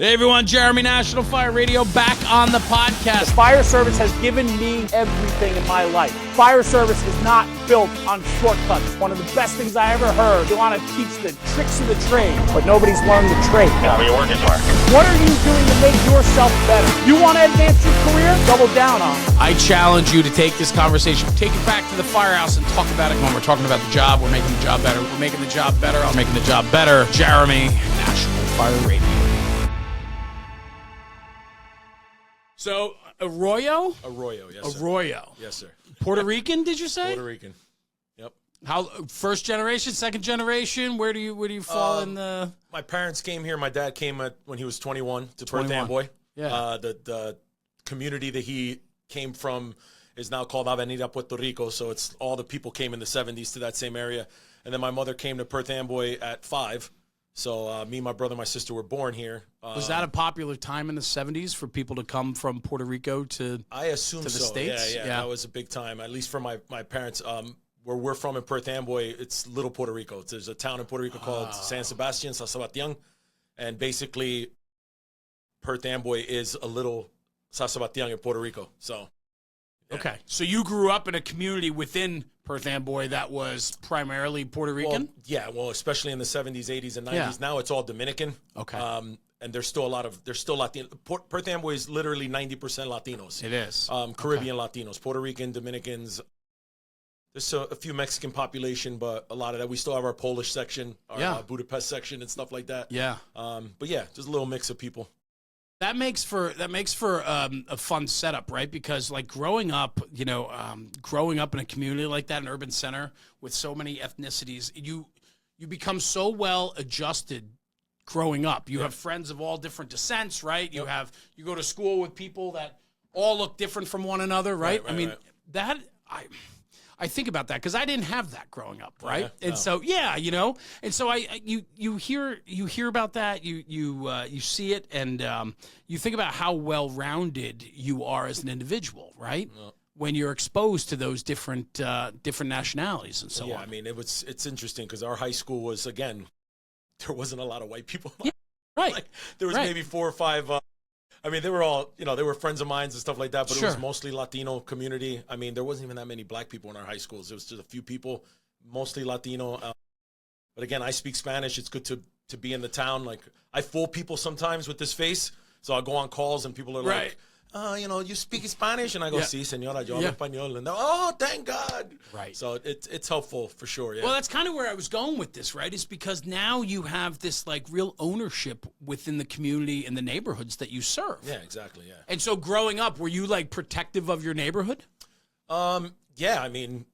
Hey everyone, Jeremy, National Fire Radio, back on the podcast. The fire service has given me everything in my life. Fire service is not built on shortcuts. One of the best things I ever heard. You want to teach the tricks of the trade, but nobody's learned the trade. Yeah, but you're working for it. What are you doing to make yourself better? You want to advance your career? Double down on it. I challenge you to take this conversation, take it back to the firehouse and talk about it when we're talking about the job. We're making the job better. We're making the job better. I'm making the job better. Jeremy, National Fire Radio. So, Arroyo? Arroyo, yes, sir. Arroyo. Yes, sir. Puerto Rican, did you say? Puerto Rican. Yep. How first generation, second generation? Where do you fall in the? My parents came here. My dad came when he was 21 to Perth 21. Amboy. Yeah. The community that he came from is now called Avenida Puerto Rico. So it's all the people came in the 70s to that same area. And then my mother came to Perth Amboy at 5. So me, my brother, my sister were born here. Was that a popular time in the 70s for people to come from Puerto Rico to? I assume to the so. States? Yeah, that was a big time, at least for my parents. Where we're from in Perth Amboy, it's Little Puerto Rico. There's a town in Puerto Rico called San Sebastian, San Sebastian, and basically Perth Amboy is a little San Sebastian in Puerto Rico. So, yeah. Okay, so you grew up in a community within Perth Amboy that was primarily Puerto Rican? Well, especially in the 70s, 80s, and 90s. Yeah. Now it's all Dominican. Okay. And there's still Latino. Perth Amboy is literally 90% Latinos. It is. Caribbean Latinos, Puerto Rican, Dominicans. There's a few Mexican population, but a lot of that. We still have our Polish section, our Budapest section, and stuff like that. Yeah. But yeah, just a little mix of people. That makes for a fun setup, right? Because like growing up in a community like that, an urban center with so many ethnicities, you become so well adjusted growing up. You have friends of all different descents, right? You go to school with people that all look different from one another, right? That I think about that because I didn't have that growing up, right? Yeah? And so and so you hear about that, you see it, and you think about how well-rounded you are as an individual, right? Yeah. When you're exposed to those different nationalities and so on. Yeah, I mean it's interesting because our high school was, again, there wasn't a lot of white people. Yeah, right. Like, there was maybe 4 or 5. They were all, they were friends of mine and stuff like that, but It was mostly Latino community. I mean, there wasn't even that many black people in our high schools. It was just a few people, mostly Latino. But again, I speak Spanish. It's good to be in the town. Like, I fool people sometimes with this face. So I'll go on calls and people are like, you speak Spanish? And I go, sí, señora, yo hablo español. And they're, oh, thank God. Right. So it's helpful for sure, yeah. Well, that's kind of where I was going with this, right? Is because now you have this like real ownership within the community and the neighborhoods that you serve. Yeah, exactly, yeah. And so growing up, were you like protective of your neighborhood? Yeah, I mean,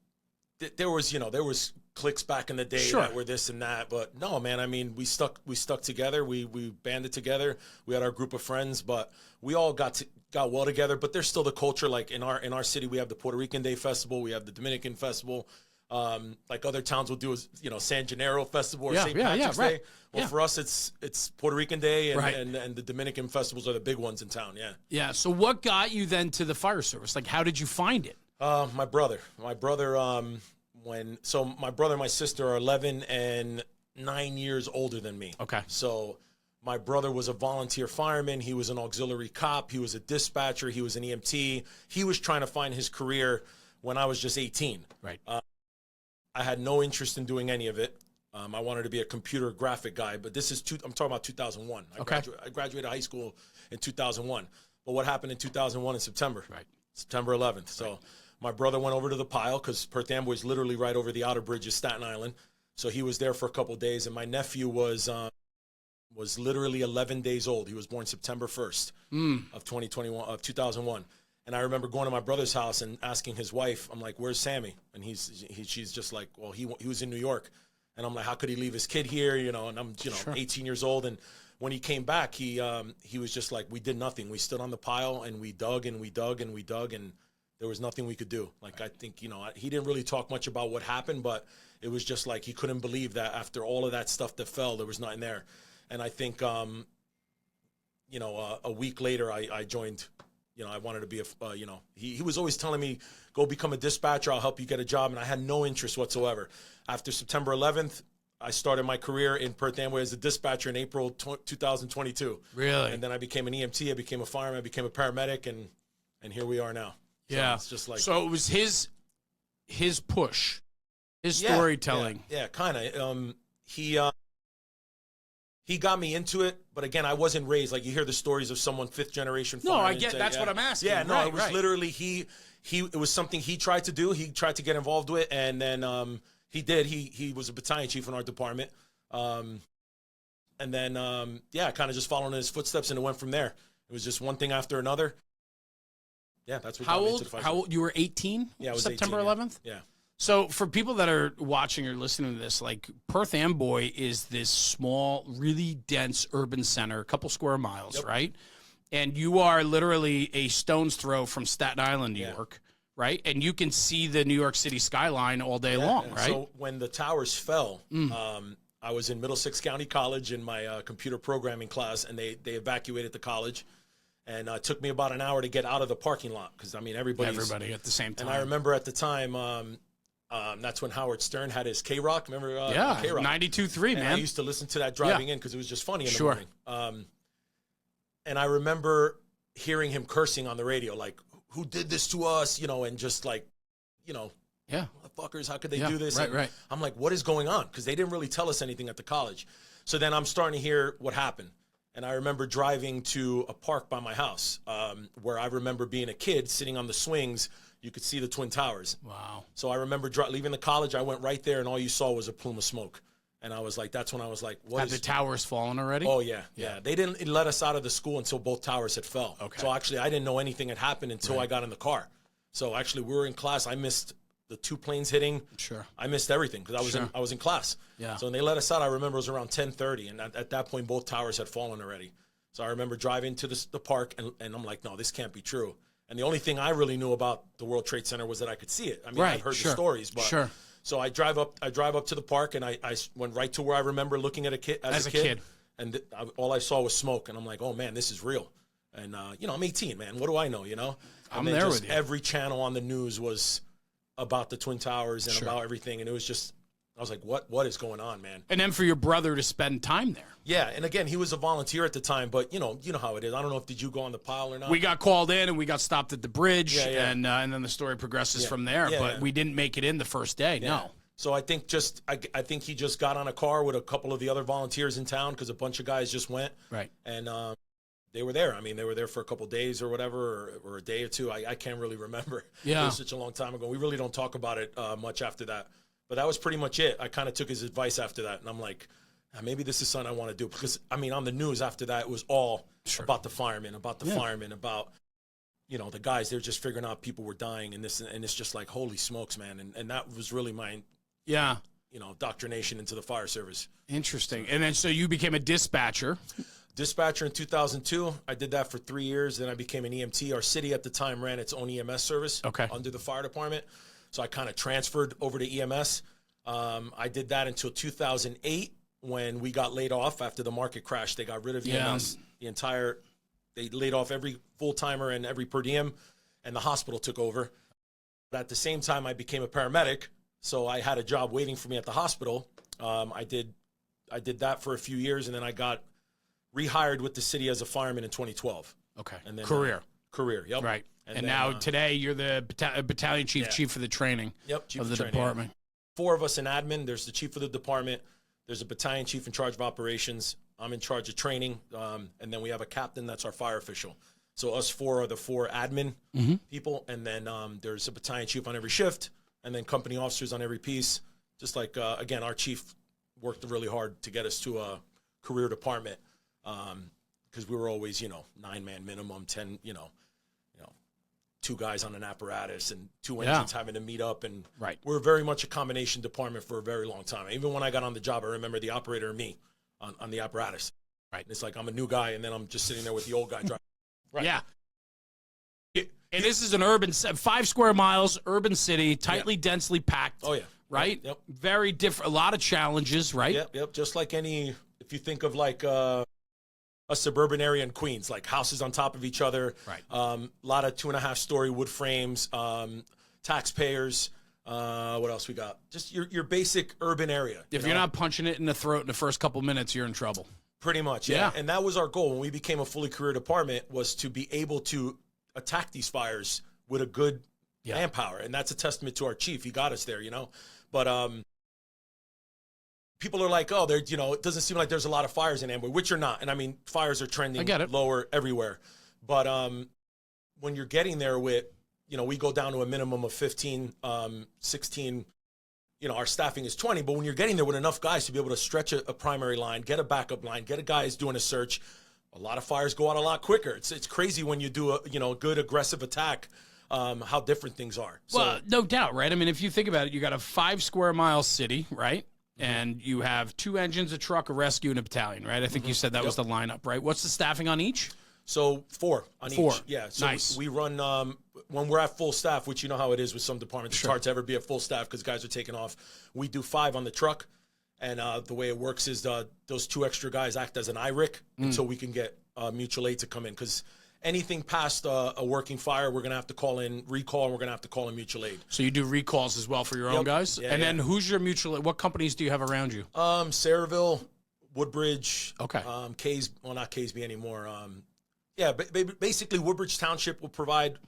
there was cliques back in the day that were this and that, but no, man, I mean, we stuck together. We banded together. We had our group of friends, but we all got well together. But there's still the culture. Like in our city, we have the Puerto Rican Day Festival. We have the Dominican Festival. Like other towns will do, San Gennaro Festival or St. Patrick's Day. Well, for us, it's Puerto Rican Day and the Dominican festivals are the big ones in town. Yeah. Yeah. So what got you then to the fire service? Like, how did you find it? My brother. My brother and my sister are 11 and 9 years older than me. Okay. So my brother was a volunteer fireman. He was an auxiliary cop. He was a dispatcher. He was an EMT. He was trying to find his career when I was just 18. Right. I had no interest in doing any of it. I wanted to be a computer graphic guy, but I'm talking about 2001. I graduated high school in 2001. But what happened in 2001 in September? Right. September 11th. So my brother went over to the pile because Perth Amboy is literally right over the outer bridge of Staten Island. So he was there for a couple of days, and my nephew was literally 11 days old. He was born September 1st of 2001. And I remember going to my brother's house and asking his wife, I'm like, where's Sammy? And she's just like, well, he was in New York. And I'm like, how could he leave his kid here? And I'm 18 years old. And when he came back, he was just like, we did nothing. We stood on the pile and we dug and we dug and we dug, and there was nothing we could do. Like, I think, he didn't really talk much about what happened, but it was just like he couldn't believe that after all of that stuff that fell, there was nothing there. And I think, a week later, I joined. I wanted to be he was always telling me, go become a dispatcher. I'll help you get a job. And I had no interest whatsoever. After September 11th, I started my career in Perth Amboy as a dispatcher in April 2022. Really? And then I became an EMT, I became a fireman, I became a paramedic, and here we are now. So Yeah. it's just like, so it was his push, his storytelling. Yeah, kind of. He got me into it, but again, I wasn't raised like you hear the stories of someone 5th generation. No, I get that's what I'm asking. Yeah, no, right, it was literally it was something he tried to do. He tried to get involved with, and then he did. He was a battalion chief in our department, and then kind of just following in his footsteps, and it went from there. It was just one thing after another. Yeah, that's what. How old? You were 18. Yeah, I was September 18, 11th. Yeah. So for people that are watching or listening to this, like Perth Amboy is this small, really dense urban center, a couple square miles, right? And you are literally a stone's throw from Staten Island, New York, right? And you can see the New York City skyline all day long, right? So when the towers fell, I was in Middlesex County College in my computer programming class, and they evacuated the college. And it took me about an hour to get out of the parking lot because, I mean, everybody at the same time. And I remember at the time, that's when Howard Stern had his K-Rock. Remember? K-Rock. 92.3, man. I used to listen to that driving in because it was just funny in the morning. And I remember hearing him cursing on the radio, like, who did this to us? You know, and just like, you know, motherfuckers, how could they do this? Right. I'm like, what is going on? Because they didn't really tell us anything at the college. So then I'm starting to hear what happened. And I remember driving to a park by my house where I remember being a kid sitting on the swings. You could see the Twin Towers. Wow. So I remember leaving the college. I went right there, and all you saw was a plume of smoke. And I was like, that's when I was like, what Had the towers fallen already? Oh, yeah. They didn't let us out of the school until both towers had fell. Okay. So actually, I didn't know anything had happened until I got in the car. So actually, we were in class. I missed the 2 planes hitting. Sure. I missed everything because I was in class. Yeah. So when they let us out, I remember it was around 10:30, and at that point, both towers had fallen already. So I remember driving to the park, and I'm like, no, this can't be true. And the only thing I really knew about the World Trade Center was that I could see it. I mean, I've heard the stories, but so I drive up to the park, and I went right to where I remember looking at a kid as a kid, and all I saw was smoke, and I'm like, oh man, this is real. And you know, I'm 18, man. What do I know? You know, I'm there with you. Every channel on the news was about the Twin Towers and about everything, and it was just. I was like, what is going on, man? And then for your brother to spend time there. Yeah, and again, he was a volunteer at the time, but you know how it is. I don't know did you go on the pile or not? We got called in and we got stopped at the bridge, and then the story progresses from there. But we didn't make it in the first day, no. So I think I think he just got on a car with a couple of the other volunteers in town because a bunch of guys just went. Right. And they were there. I mean, they were there for a couple of days or whatever, or a day or two. I can't really remember. Yeah. It was such a long time ago. We really don't talk about it much after that. But that was pretty much it. I kind of took his advice after that, and I'm like, maybe this is something I want to do. Because, I mean, on the news after that, it was all about the firemen, about you know, the guys. They're just figuring out people were dying, and it's just like, holy smokes, man. And that was really my, you know, indoctrination into the fire service. Interesting. And then so you became a dispatcher. Dispatcher in 2002. I did that for 3 years. Then I became an EMT. Our city at the time ran its own EMS service under the fire department. So I kind of transferred over to EMS. I did that until 2008 when we got laid off after the market crash. They got rid of EMS. They laid off every full-timer and every per diem, and the hospital took over. But at the same time, I became a paramedic, so I had a job waiting for me at the hospital. I did that for a few years, and then I got rehired with the city as a fireman in 2012. Okay. And then Career, yep. Right. And then, now today you're the Battalion Chief of the Training of the department. 4 of us in admin. There's the chief of the department. There's a battalion chief in charge of operations. I'm in charge of training. And then we have a captain that's our fire official. So us 4 are the 4 admin people. And then there's a battalion chief on every shift. And then company officers on every piece. Just like, again, our chief worked really hard to get us to a career department. Because we were always, 9-man minimum, 10, 2 guys on an apparatus and 2 engines having to meet up. And we're very much a combination department for a very long time. Even when I got on the job, I remember the operator and me on the apparatus. Right. And it's like I'm a new guy, and then I'm just sitting there with the old guy driving. Right. Yeah. And this is an 5 square miles, urban city, tightly, densely packed. Oh, yeah. Right? Yep. Very different. A lot of challenges, right? Yep. Just like if you think of like a suburban area in Queens, like houses on top of each other. Right. A lot of 2.5-story wood frames, taxpayers, What else we got? Just your basic urban area. If you're not punching it in the throat in the first couple minutes, you're in trouble. Pretty much, yeah. And that was our goal when we became a fully career department, was to be able to attack these fires with a good manpower. And that's a testament to our chief. He got us there, But people are like, oh, there, it doesn't seem like there's a lot of fires in Amboy, which are not. And I mean, fires are trending lower everywhere. But when you're getting there with, we go down to a minimum of 15, 16. Our staffing is 20, but when you're getting there with enough guys to be able to stretch a primary line, get a backup line, get a guy who's doing a search, a lot of fires go out a lot quicker. It's crazy when you do a good aggressive attack, how different things are. So, well, no doubt, right? I mean, if you think about it, you got a 5 square mile city, right? And you have 2 engines, a truck, a rescue, and a battalion, right? I think you said that was the lineup, right? What's the staffing on each? So 4 on 4. each. Yeah. So nice. we run, when we're at full staff, which you know how it is with some departments, it's hard to ever be at full staff because guys are taking off. We do 5 on the truck. And the way it works is those 2 extra guys act as an IRIC until we can get mutual aid to come in. Because anything past a working fire, we're going to have to call in recall, and we're going to have to call in mutual aid. So you do recalls as well for your own guys? Yeah, and then who's your mutual aid? What companies do you have around you? Sayreville, Woodbridge. Okay. Not Caseby anymore. Basically Woodbridge Township will provide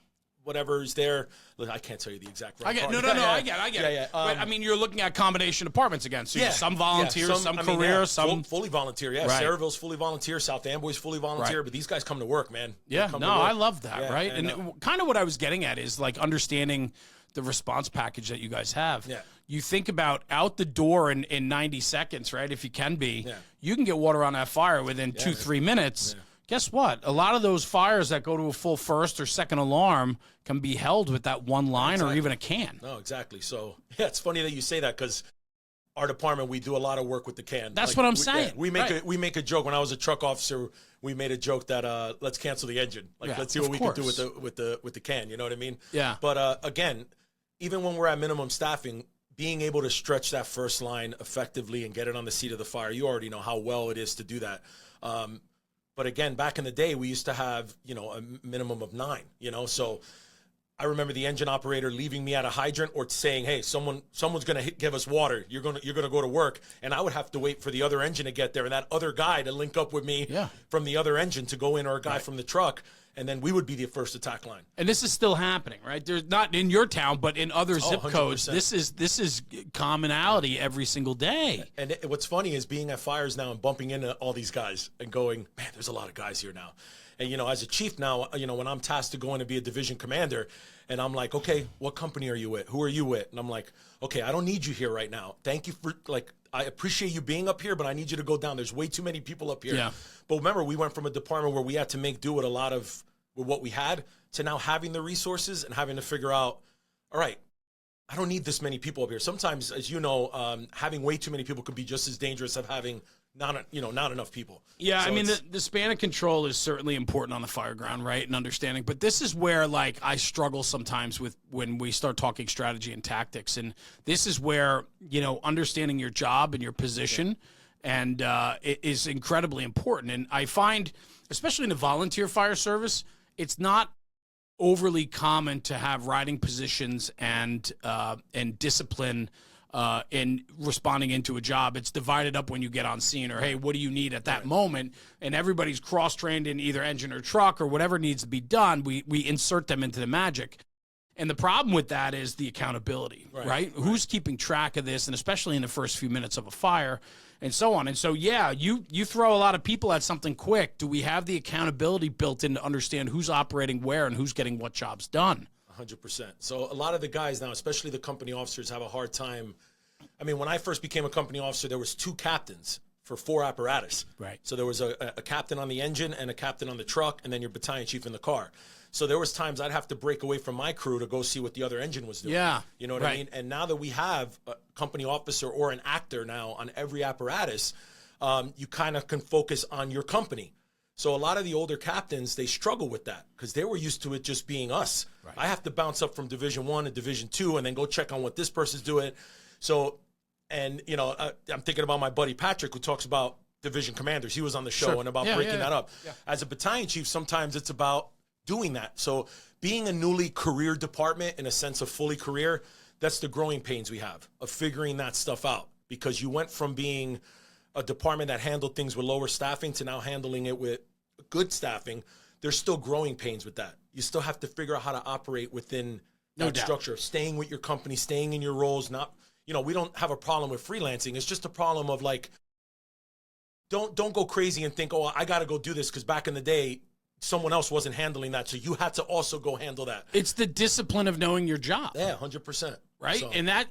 whatever is there. Look, I can't tell you the exact right. I get it. But, I mean, you're looking at combination departments again. So some volunteers, some career, some fully volunteer. Yeah, right. Sayreville's fully volunteer. South Amboy's fully volunteer. Right. But these guys come to work, man. Yeah, I love that. Right, and kind of what I was getting at is like understanding the response package that you guys have. Yeah. You think about out the door in 90 seconds, right? If you can be, you can get water on that fire within 2-3 minutes. Yeah. Guess what? A lot of those fires that go to a full first or second alarm can be held with that one line or even a can. No, exactly. So, it's funny that you say that because our department, we do a lot of work with the can. That's what I'm saying. We make a joke. When I was a truck officer, we made a joke that let's cancel the engine. Let's see what we can do with the can. You know what I mean? Yeah. But again, even when we're at minimum staffing, being able to stretch that first line effectively and get it on the seat of the fire, you already know how well it is to do that. But again, back in the day, we used to have, a minimum of 9, so I remember the engine operator leaving me at a hydrant or saying, hey, someone's going to give us water. You're going to go to work. And I would have to wait for the other engine to get there and that other guy to link up with me from the other engine to go in, or a guy from the truck. And then we would be the first attack line. And this is still happening, right? There's not in your town, but in other zip codes. 100%. This is commonality every single day. And what's funny is being at fires now and bumping into all these guys and going, man, there's a lot of guys here now. And, as a chief now, when I'm tasked to go in and be a division commander, and I'm like, okay, what company are you with? Who are you with? And I'm like, okay, I don't need you here right now. Thank you for, I appreciate you being up here, but I need you to go down. There's way too many people up here. Yeah. But remember, we went from a department where we had to make do with what we had to now having the resources and having to figure out, all right, I don't need this many people up here. Sometimes, as you know, having way too many people could be just as dangerous as having not enough people. Yeah, so I mean, the span of control is certainly important on the fire ground, right, and understanding. But this is where, I struggle sometimes with when we start talking strategy and tactics. And this is where, understanding your job and your position and it is incredibly important. And I find, especially in the volunteer fire service, it's not overly common to have riding positions and discipline in responding into a job. It's divided up when you get on scene, or hey, what do you need at that moment? And everybody's cross-trained in either engine or truck or whatever needs to be done. We insert them into the magic. And the problem with that is the accountability, right? Who's keeping track of this, and especially in the first few minutes of a fire, and so on. And so, you throw a lot of people at something quick. Do we have the accountability built in to understand who's operating where and who's getting what jobs done? 100%. So a lot of the guys now, especially the company officers, have a hard time. I mean, when I first became a company officer, there was 2 captains for 4 apparatus. Right. So there was a captain on the engine and a captain on the truck, and then your battalion chief in the car. So there was times I'd have to break away from my crew to go see what the other engine was doing. Yeah. You know what I mean? And now that we have a company officer or an actor now on every apparatus, you kind of can focus on your company. So a lot of the older captains, they struggle with that because they were used to it just being us. Right. I have to bounce up from Division 1 to Division 2 and then go check on what this person's doing. So, and, I'm thinking about my buddy Patrick, who talks about division commanders. He was on the show and about breaking that up. Yeah. As a battalion chief, sometimes it's about doing that. So being a newly career department in a sense of fully career, that's the growing pains we have of figuring that stuff out, because you went from being a department that handled things with lower staffing to now handling it with good staffing. There's still growing pains with that. You still have to figure out how to operate within that structure, staying with your company, staying in your roles. Not, you know, we don't have a problem with freelancing. It's just a problem of like, don't go crazy and think, oh, I got to go do this, because back in the day, someone else wasn't handling that, so you had to also go handle that. It's the discipline of knowing your job. Yeah, 100%. Right, so. and that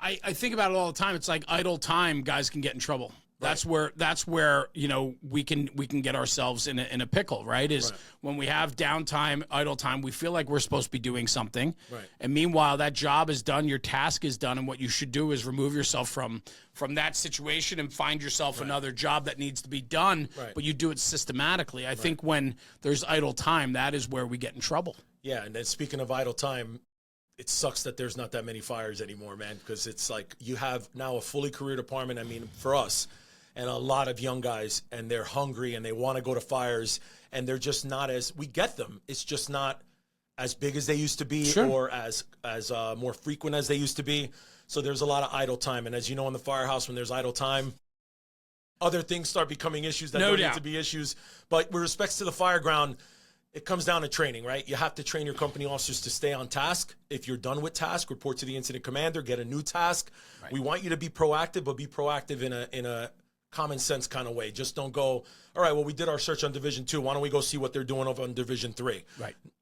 I think about it all the time. It's like idle time, guys can get in trouble. That's where you know we can get ourselves in a pickle, right? Is when we have downtime, idle time, we feel like we're supposed to be doing something, and meanwhile that job is done, your task is done, and what you should do is remove yourself from that situation and find yourself another job that needs to be done, but you do it systematically. I think when there's idle time, that is where we get in trouble. Yeah, and then speaking of idle time, it sucks that there's not that many fires anymore, man, because it's like you have now a fully career department. I mean, for us, and a lot of young guys, and they're hungry and they want to go to fires, and they're just not as, we get them, it's just not as big as they used to be, or as more frequent as they used to be. So there's a lot of idle time, and as you know, in the firehouse, when there's idle time, other things start becoming issues that don't need to be issues. But with respects to the fire ground, it comes down to training, right? You have to train your company officers to stay on task. If you're done with task, report to the incident commander, get a new task. We want you to be proactive, but be proactive in a common sense kind of way. Just don't go, all right, well, we did our search on Division 2. Why don't we go see what they're doing over on Division 3?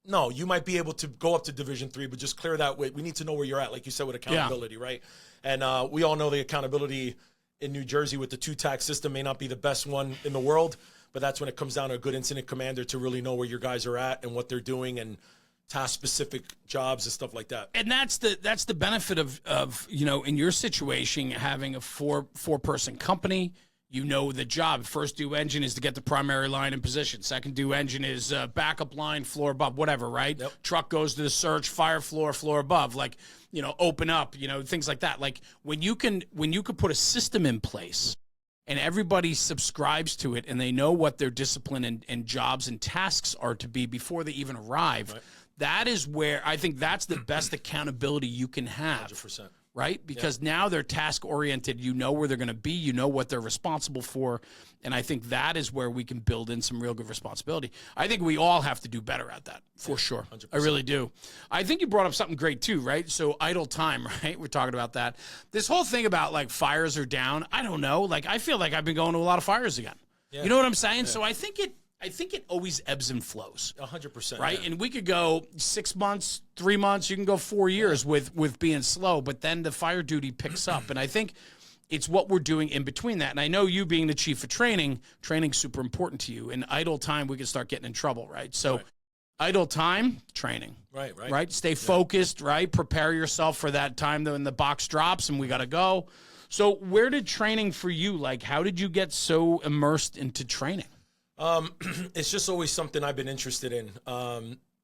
No, you might be able to go up to Division 3, but just clear that way. We need to know where you're at, like you said, with accountability, right? And we all know the accountability in New Jersey with the 2-tack system may not be the best one in the world, but that's when it comes down to a good incident commander to really know where your guys are at and what they're doing and task-specific jobs and stuff like that. And that's the benefit of you know, in your situation, having a four-person company. You know the job. First due engine is to get the primary line in position. Second due engine is backup line, floor above, whatever, right? Truck goes to the search, fire floor, floor above, like, you know, open up, you know, things like that. Like when you can put a system in place and everybody subscribes to it and they know what their discipline and jobs and tasks are to be before they even arrive, that is where I think that's the best accountability you can have. 100%. Right? Because now they're task-oriented. You know where they're going to be. You know what they're responsible for. And I think that is where we can build in some real good responsibility. I think we all have to do better at that, for sure. 100%. I really do. I think you brought up something great, too, right? So idle time, right? We're talking about that. This whole thing about, like, fires are down, I don't know. Like, I feel like I've been going to a lot of fires again. You know what I'm saying? So I think it always ebbs and flows. 100%. Right? And we could go 6 months, 3 months, you can go 4 years with being slow, but then the fire duty picks up. And I think it's what we're doing in between that. And I know you being the chief of training's super important to you. In idle time, we can start getting in trouble, right? So idle time, training. Right? Stay focused, right? Prepare yourself for that time when the box drops and we got to go. So where did training for you, like, how did you get so immersed into training? It's just always something I've been interested in.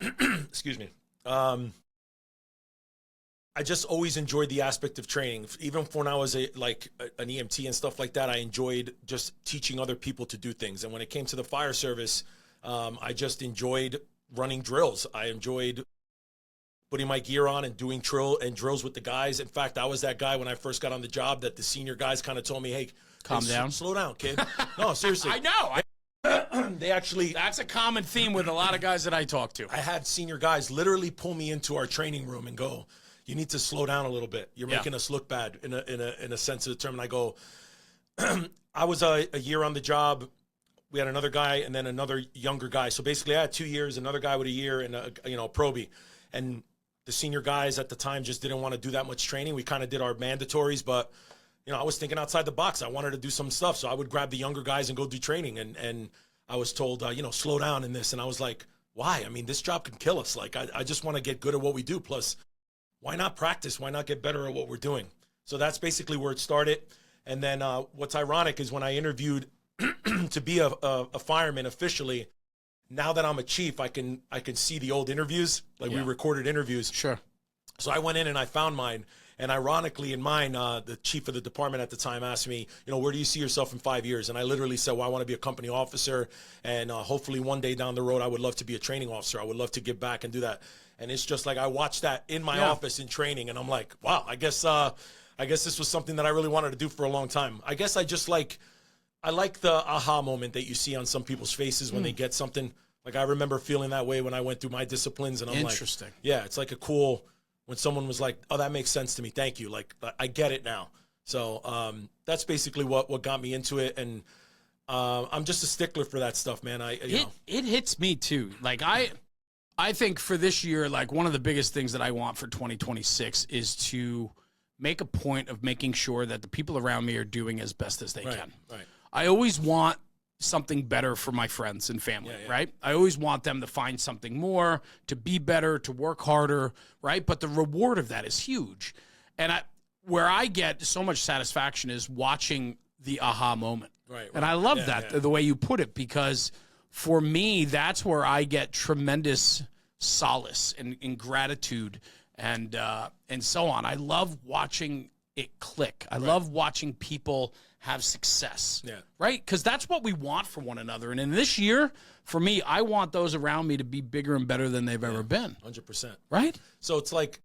Excuse me. I just always enjoyed the aspect of training. Even when I was an EMT and stuff like that, I enjoyed just teaching other people to do things. And when it came to the fire service, I just enjoyed running drills. I enjoyed putting my gear on and doing drills with the guys. In fact, I was that guy when I first got on the job that the senior guys kind of told me, hey, calm down, slow down, kid. No, seriously. I know. They actually... That's a common theme with a lot of guys that I talk to. I had senior guys literally pull me into our training room and go, you need to slow down a little bit. You're making us look bad in a sense of the term. And I go, I was a year on the job. We had another guy and then another younger guy. So basically I had 2 years, another guy with a year and a probie. And the senior guys at the time just didn't want to do that much training. We kind of did our mandatories, but I was thinking outside the box. I wanted to do some stuff. So I would grab the younger guys and go do training. And I was told, slow down in this. And I was like, why? I mean, this job can kill us. Like, I just want to get good at what we do. Plus, why not practice? Why not get better at what we're doing? So that's basically where it started. And then what's ironic is when I interviewed to be a fireman officially, now that I'm a chief, I can see the old interviews, like we recorded interviews. Sure. So I went in and I found mine. And ironically, in mine, the chief of the department at the time asked me, where do you see yourself in 5 years? And I literally said, well, I want to be a company officer. And hopefully one day down the road, I would love to be a training officer. I would love to give back and do that. And it's just like I watched that in my office in training, and I'm like, wow, I guess this was something that I really wanted to do for a long time. I guess I like the aha moment that you see on some people's faces when they get something. Like I remember feeling that way when I went through my disciplines, and I'm Interesting. like, yeah, it's like a cool when someone was like, oh, that makes sense to me. Thank you. Like I get it now. So that's basically what got me into it, and I'm just a stickler for that stuff, man. It hits me too. Like I think for this year, like one of the biggest things that I want for 2026 is to make a point of making sure that the people around me are doing as best as they can. Right. I always want something better for my friends and family, right? I always want them to find something more, to be better, to work harder, right? But the reward of that is huge. And where I get so much satisfaction is watching the aha moment. Right. And I love the way you put it, because for me, that's where I get tremendous solace and gratitude and so on. I love watching it click. I love watching people have success, right? Because that's what we want for one another. And in this year, for me, I want those around me to be bigger and better than they've ever been. 100%. Right? So it's like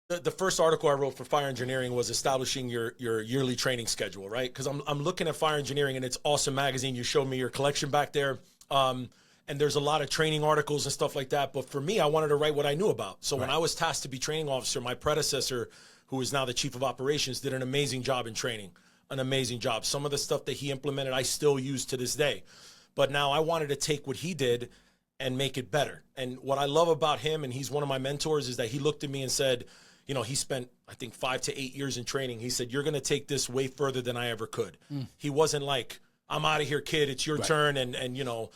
the first article I wrote for fire engineering was establishing your yearly training schedule, right? Because I'm looking at fire engineering, and it's awesome magazine. You showed me your collection back there. And there's a lot of training articles and stuff like that. But for me, I wanted to write what I knew about. So when I was tasked to be training officer, my predecessor, who is now the chief of operations, did an amazing job in training. An amazing job. Some of the stuff that he implemented, I still use to this day. But now I wanted to take what he did and make it better. And what I love about him, and he's one of my mentors, is that he looked at me and said, you know, he spent, I think, 5 to 8 years in training. He said, you're going to take this way further than I ever could. He wasn't like, I'm out of here, kid. It's your turn. And, you know,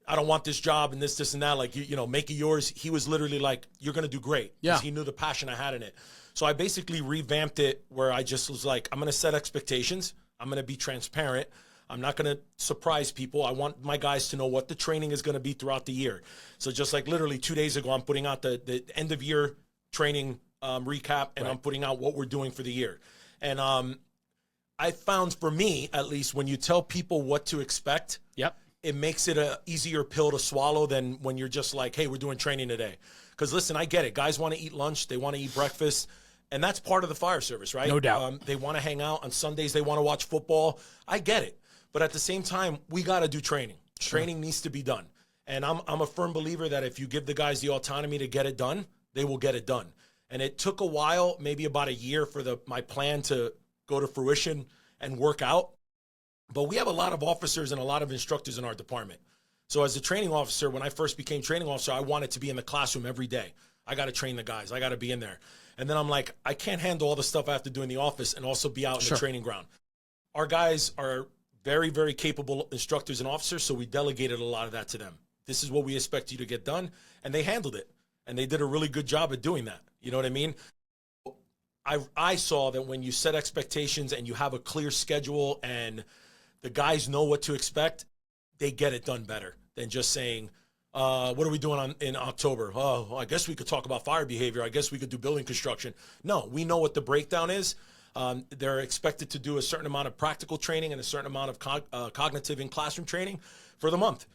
I don't want this job and this and that. Like, you know, make it yours. He was literally like, you're going to do great. Yeah. He knew the passion I had in it. So I basically revamped it where I just was like, I'm going to set expectations. I'm going to be transparent. I'm not going to surprise people. I want my guys to know what the training is going to be throughout the year. So just like literally 2 days ago, I'm putting out the end of year training recap, and I'm putting out what we're doing for the year. And I found, for me at least, when you tell people what to expect, it makes it a easier pill to swallow than when you're just like, hey, we're doing training today. Because listen, I get it. Guys want to eat lunch. They want to eat breakfast. And that's part of the fire service, right? No doubt. They want to hang out on Sundays. They want to watch football. I get it. But at the same time, we got to do training. Training needs to be done. And I'm a firm believer that if you give the guys the autonomy to get it done, they will get it done. And it took a while, maybe about a year, for my plan to go to fruition and work out. But we have a lot of officers and a lot of instructors in our department. So as a training officer, when I first became training officer, I wanted to be in the classroom every day. I got to train the guys. I got to be in there. And then I'm like, I can't handle all the stuff I have to do in the office and also be out in the training ground. Our guys are very, very capable instructors and officers, so we delegated a lot of that to them. This is what we expect you to get done, and they handled it. And they did a really good job at doing that. You know what I mean? I saw that when you set expectations and you have a clear schedule and the guys know what to expect, they get it done better than just saying, what are we doing in October? Oh, I guess we could talk about fire behavior. I guess we could do building construction. No, we know what the breakdown is. They're expected to do a certain amount of practical training and a certain amount of cognitive and classroom training for the month.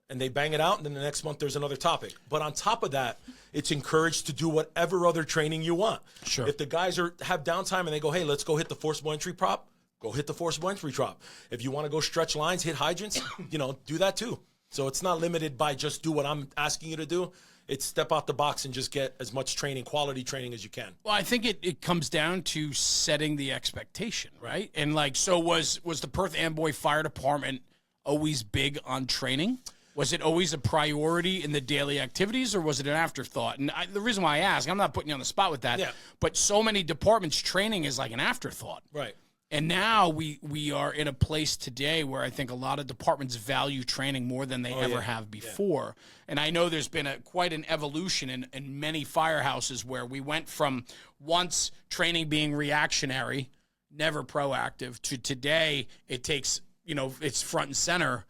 And they bang it out, and then the next month there's another topic. But on top of that, it's encouraged to do whatever other training you want. Sure. If the guys have downtime and they go, hey, let's go hit the forcible entry prop, go hit the forcible entry prop. If you want to go stretch lines, hit hydrants, do that too. So it's not limited by just do what I'm asking you to do. It's step out the box and just get as much training, quality training as you can. Well, I think it comes down to setting the expectation, right? And like, so was the Perth Amboy Fire Department always big on training? Was it always a priority in the daily activities, or was it an afterthought? And the reason why I ask, I'm not putting you on the spot with that, but so many departments, training is like an afterthought. Right. And now we are in a place today where I think a lot of departments value training more than they ever have before. Yeah. And I know there's been quite an evolution in many firehouses where we went from once training being reactionary, never proactive, to today it takes, it's front and center,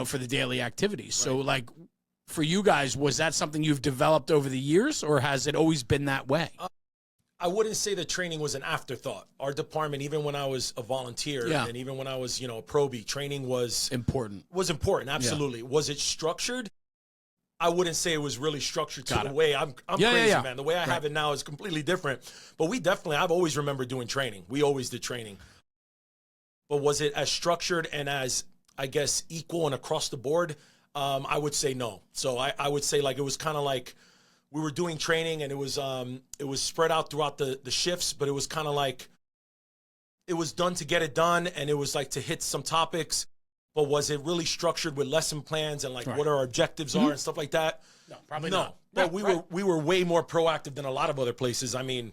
for the daily activities. Right. So like for you guys, was that something you've developed over the years, or has it always been that way? I wouldn't say that training was an afterthought. Our department, even when I was a volunteer and even when I was, a probie, training was important. Was important, absolutely. Yeah. Was it structured? I wouldn't say it was really structured to the way I'm Yeah, crazy, yeah. man. The way I have it now is completely different. But I've always remembered doing training. We always did training. But was it as structured and as, I guess, equal and across the board? I would say no. So I would say like it was kind of like we were doing training and it was spread out throughout the shifts, but it was kind of like it was done to get it done, and it was like to hit some topics. But was it really structured with lesson plans and like what our objectives are and stuff like that? No, probably no. not. But we were way more proactive than a lot of other places. I mean,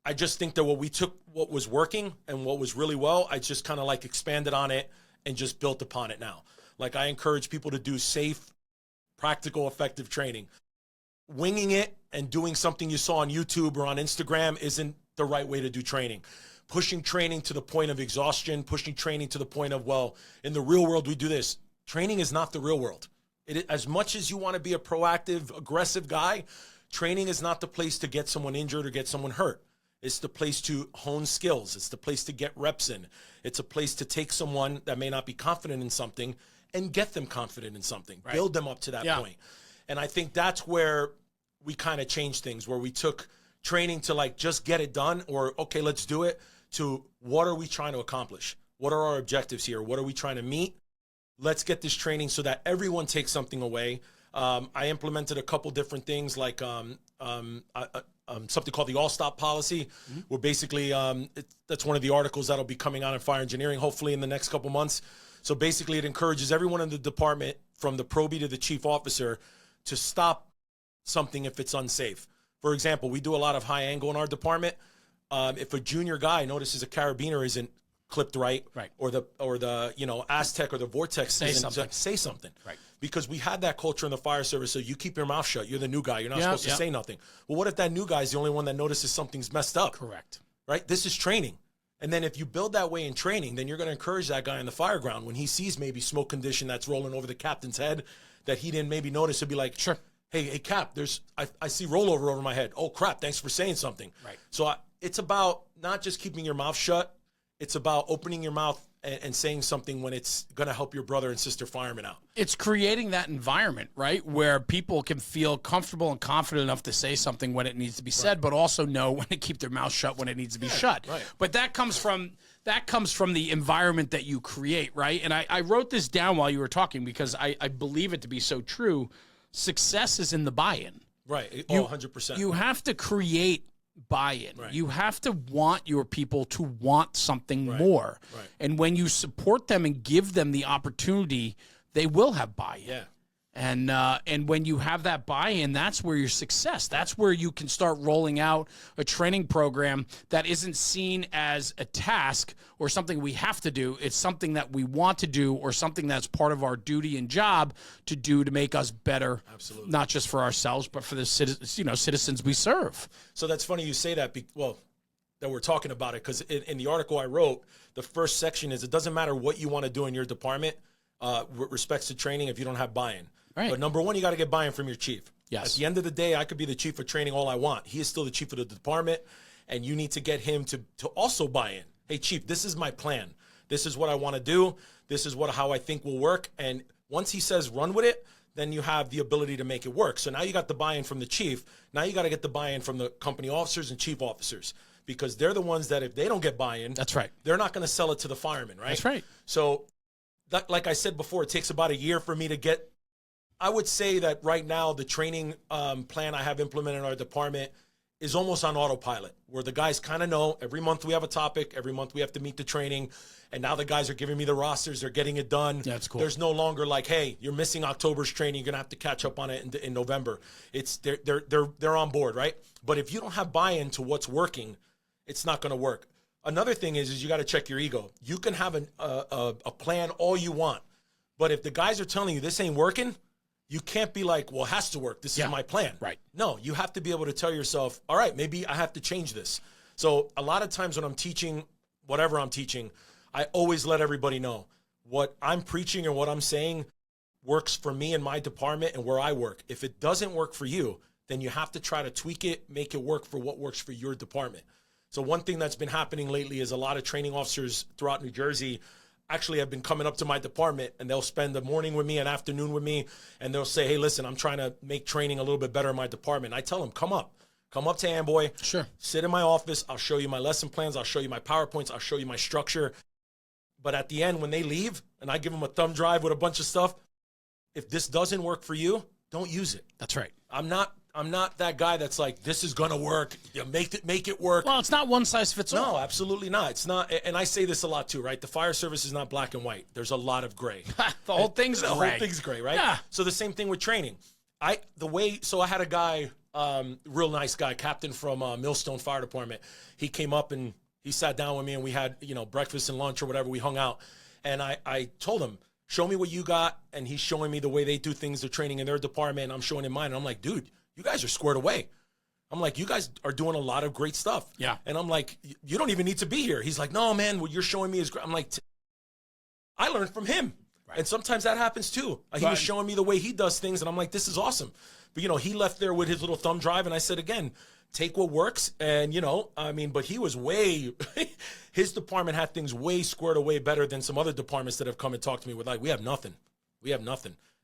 I just think that we took what was working and what was really well, I just kind of like expanded on it and just built upon it now. Like I encourage people to do safe, practical, effective training. Winging it and doing something you saw on YouTube or on Instagram isn't the right way to do training. Pushing training to the point of exhaustion, pushing training to the point of, well, in the real world, we do this. Training is not the real world. As much as you want to be a proactive, aggressive guy, training is not the place to get someone injured or get someone hurt. It's the place to hone skills. It's the place to get reps in. It's a place to take someone that may not be confident in something and get them confident in something, build them up to that point. And I think that's where we kind of changed things, where we took training to like just get it done or, okay, let's do it, to what are we trying to accomplish? What are our objectives here? What are we trying to meet? Let's get this training so that everyone takes something away. I implemented a couple different things like something called the all-stop policy, where basically that's one of the articles that'll be coming out in fire engineering, hopefully in the next couple months. So basically it encourages everyone in the department, from the probie to the chief officer, to stop something if it's unsafe. For example, we do a lot of high angle in our department. If a junior guy notices a carabiner isn't clipped right. or the Aztec or the Vortex say something. Right. Because we had that culture in the fire service, so you keep your mouth shut. You're the new guy. You're not supposed to say nothing. Well, what if that new guy's the only one that notices something's messed up? Correct. Right? This is training. And then if you build that way in training, then you're going to encourage that guy in the fire ground when he sees maybe smoke condition that's rolling over the captain's head that he didn't maybe notice. He'll be like, sure. Hey, Cap, I see rollover over my head. Oh, crap, thanks for saying something. Right. So it's about not just keeping your mouth shut. It's about opening your mouth and saying something when it's going to help your brother and sister firemen out. It's creating that environment, right, where people can feel comfortable and confident enough to say something when it needs to be said, but also know when to keep their mouth shut when it needs to be shut. Right. But that comes from the environment that you create, right? And I wrote this down while you were talking because I believe it to be so true. Success is in the buy-in. Right. 100%. You have to create buy-in. Right. You have to want your people to want something more. Right. And when you support them and give them the opportunity, they will have buy-in. Yeah. And when you have that buy-in, that's where your success. That's where you can start rolling out a training program that isn't seen as a task or something we have to do. It's something that we want to do or something that's part of our duty and job to do to make us better. Absolutely. Not just for ourselves, but for the citizens we serve. So that's funny you say that. That we're talking about it, because in the article I wrote, the first section is it doesn't matter what you want to do in your department with respects to training if you don't have buy-in. Right. But number one, you got to get buy-in from your chief. Yes. At the end of the day, I could be the chief of training all I want. He is still the chief of the department, and you need to get him to also buy in. Hey, chief, this is my plan. This is what I want to do. This is how I think will work. And once he says run with it, then you have the ability to make it work. So now you got the buy-in from the chief. Now you got to get the buy-in from the company officers and chief officers, because they're the ones that if they don't get buy-in, that's right, they're not going to sell it to the firemen, right? That's right. So like I said before, it takes about a year for me to get. I would say that right now the training plan I have implemented in our department is almost on autopilot, where the guys kind of know every month we have a topic, every month we have to meet the training, and now the guys are giving me the rosters, they're getting it done. That's cool. There's no longer like, hey, you're missing October's training, you're gonna have to catch up on it in November. It's they're on board, right? But if you don't have buy-in to what's working, it's not gonna work. Another thing is you got to check your ego. You can have a plan all you want, but if the guys are telling you this ain't working, you can't be like, well, it has to work. This is my plan. Right. No, you have to be able to tell yourself, all right, maybe I have to change this. So a lot of times when I'm teaching, whatever I'm teaching, I always let everybody know what I'm preaching and what I'm saying works for me and my department and where I work. If it doesn't work for you, then you have to try to tweak it, make it work for what works for your department. So one thing that's been happening lately is a lot of training officers throughout New Jersey actually have been coming up to my department, and they'll spend the morning with me, an afternoon with me, and they'll say, hey, listen, I'm trying to make training a little bit better in my department. I tell them, come up to Amboy, Sure, sit in my office. I'll show you my lesson plans. I'll show you my PowerPoints. I'll show you my structure. But at the end, when they leave and I give them a thumb drive with a bunch of stuff, if this doesn't work for you, don't use it. that's right. I'm not that guy that's like, this is gonna work. You make it work. Well, it's not one size fits all. No, absolutely not. It's not. And I say this a lot too, right? The fire service is not black and white. There's a lot of gray. The whole thing's the gray. whole thing's gray, right? Yeah. So the same thing with training. I had a guy, real nice guy, captain from Millstone Fire Department. He came up and he sat down with me, and we had breakfast and lunch or whatever. We hung out, and I told him, show me what you got. And he's showing me the way they do things, the training in their department, and I'm showing him mine. And I'm like, dude, you guys are squared away. I'm like, you guys are doing a lot of great stuff. Yeah. And I'm like, you don't even need to be here. He's like, no, man, what you're showing me is great. I'm like, I learned from him. Right. And sometimes that happens too. He was showing me the way he does things, and I'm like, this is awesome. But, he left there with his little thumb drive, and I said, again, take what works. And, but he was his department had things way squared away better than some other departments that have come and talked to me with, like, we have nothing.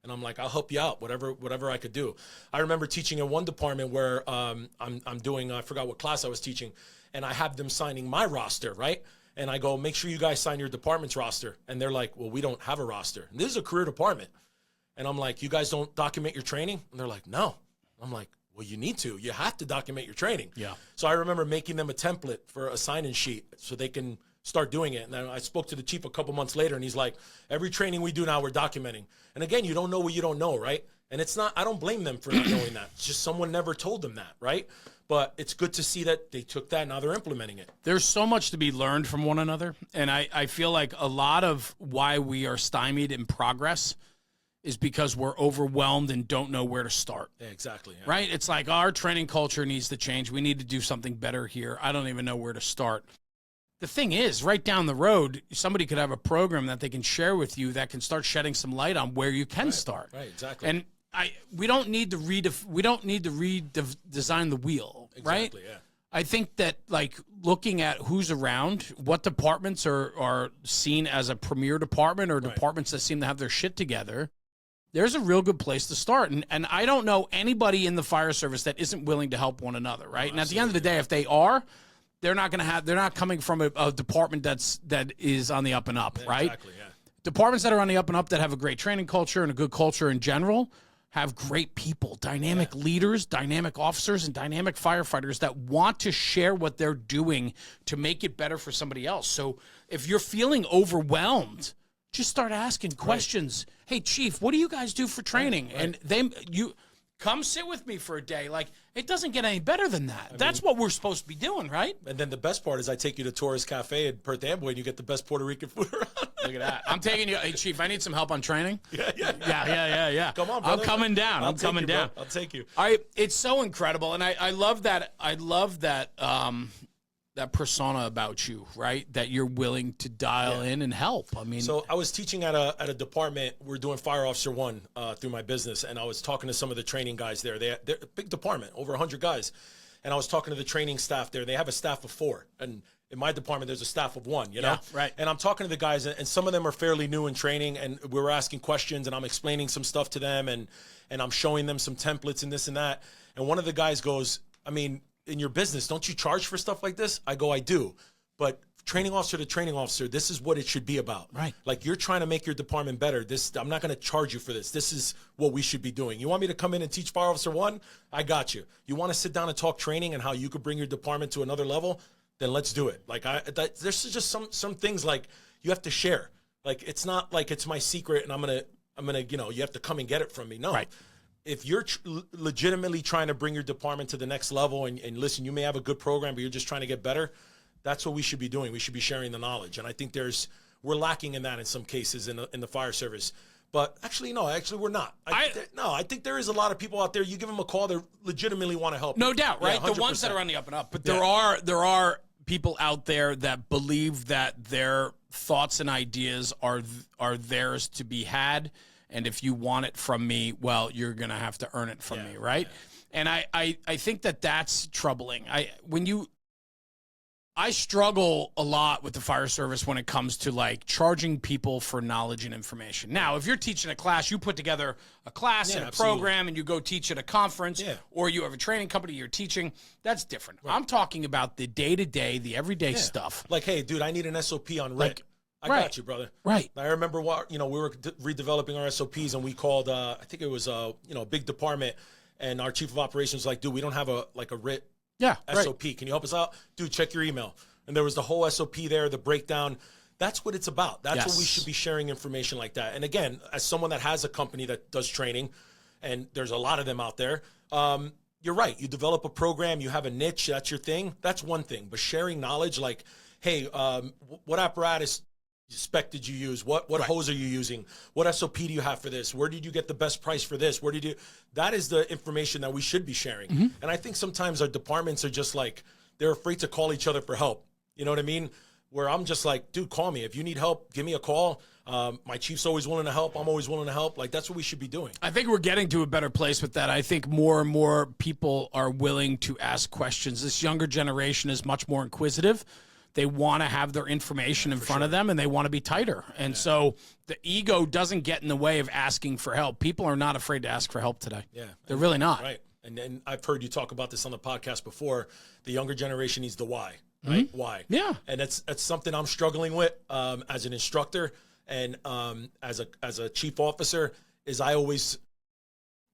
And I'm like, I'll help you out, whatever I could do. I remember teaching in one department where I'm doing, I forgot what class I was teaching, and I have them signing my roster, right? And I go, make sure you guys sign your department's roster. And they're like, well, we don't have a roster. And this is a career department. And I'm like, you guys don't document your training? And they're like, no. I'm like, well, you need to. You have to document your training. Yeah. So I remember making them a template for a sign-in sheet so they can start doing it. And then I spoke to the chief a couple months later, and he's like, every training we do now, we're documenting. And again, you don't know what you don't know, right? And it's not, I don't blame them for not knowing that. It's just someone never told them that, right? But it's good to see that they took that and now they're implementing it. There's so much to be learned from one another. And I feel like a lot of why we are stymied in progress is because we're overwhelmed and don't know where to start. Yeah, exactly. Yeah. Right? It's like our training culture needs to change. We need to do something better here. I don't even know where to start. The thing is, right down the road, somebody could have a program that they can share with you that can start shedding some light on where you can start. Right, exactly. And we don't need to redesign the wheel, right? Exactly, yeah. I think that, like, looking at who's around, what departments are seen as a premier department or departments that seem to have their shit together, there's a real good place to start. And I don't know anybody in the fire service that isn't willing to help one another, right? And at the end of the day, if they are, they're not coming from a department that is on the up and up, right? Exactly, yeah. Departments that are on the up and up that have a great training culture and a good culture in general have great people, dynamic leaders, dynamic officers, and dynamic firefighters that want to share what they're doing to make it better for somebody else. So if you're feeling overwhelmed, just start asking questions. Hey, Chief, what do you guys do for training? And you come sit with me for a day. Like, it doesn't get any better than that. That's what we're supposed to be doing, right? And then the best part is I take you to Torres Cafe at Perth Amboy, and you get the best Puerto Rican food around. Look at that. I'm taking you. Hey, Chief, I need some help on training. Yeah. Come on, brother. I'm coming down. I'm coming down. I'll take you. All right. It's so incredible. And I love that. I love that that persona about you, right? That you're willing to dial in and help. I mean, so I was teaching at a department. We're doing Fire Officer 1 through my business, and I was talking to some of the training guys there. They're a big department, over 100 guys. And I was talking to the training staff there. They have a staff of 4. And in my department, there's a staff of 1, you know? Yeah, right. And I'm talking to the guys, and some of them are fairly new in training, and we were asking questions, and I'm explaining some stuff to them, and I'm showing them some templates and this and that. And one of the guys goes, I mean, in your business, don't you charge for stuff like this? I go, I do. But training officer to training officer, this is what it should be about. Right. Like, you're trying to make your department better. I'm not going to charge you for this. This is what we should be doing. You want me to come in and teach Fire Officer 1? I got you. You want to sit down and talk training and how you could bring your department to another level? Then let's do it. Like, there's just some things like you have to share. Like, it's not like it's my secret and I'm gonna you have to come and get it from me. No. Right. If you're legitimately trying to bring your department to the next level, and listen, you may have a good program, but you're just trying to get better, that's what we should be doing. We should be sharing the knowledge. And I think we're lacking in that in some cases in the fire service. But actually, we're not. I think there is a lot of people out there, you give them a call, they legitimately want to help. No doubt, right? Yeah, the ones that are on the up and up. But there are people out there that believe that their thoughts and ideas are theirs to be had. And if you want it from me, well, you're going to have to earn it from me, right? Yeah. And I think that that's troubling. I struggle a lot with the fire service when it comes to like charging people for knowledge and information. Now, if you're teaching a class, you put together a class and a program and you go teach at a conference, or you have a training company you're teaching, that's different. Right. I'm talking about the day-to-day, the everyday stuff. Like, hey, dude, I need an SOP on RIT. I got you, brother. Right. I remember we were redeveloping our SOPs, and we called, I think it was a big department, and our chief of operations was like, dude, we don't have a RIT SOP. Can you help us out? Dude, check your email. And there was the whole SOP there, the breakdown. That's what it's about. That's what we should be sharing information like that. And again, as someone that has a company that does training, and there's a lot of them out there, you're right. You develop a program, you have a niche, that's your thing. That's one thing. But sharing knowledge like, hey, what apparatus spec did you use? What hose are you using? What SOP do you have for this? Where did you get the best price for this? That is the information that we should be sharing. And I think sometimes our departments are just like, they're afraid to call each other for help. You know what I mean? Where I'm just like, dude, call me. If you need help, give me a call. My chief's always willing to help. I'm always willing to help. Like, that's what we should be doing. I think we're getting to a better place with that. I think more and more people are willing to ask questions. This younger generation is much more inquisitive. They want to have their information in front of them, and they want to be tighter. And so the ego doesn't get in the way of asking for help. People are not afraid to ask for help today. Yeah. They're really not. Right. And I've heard you talk about this on the podcast before. The younger generation needs the why, right? Why? Yeah. And that's something I'm struggling with as an instructor and as a chief officer. Is I always,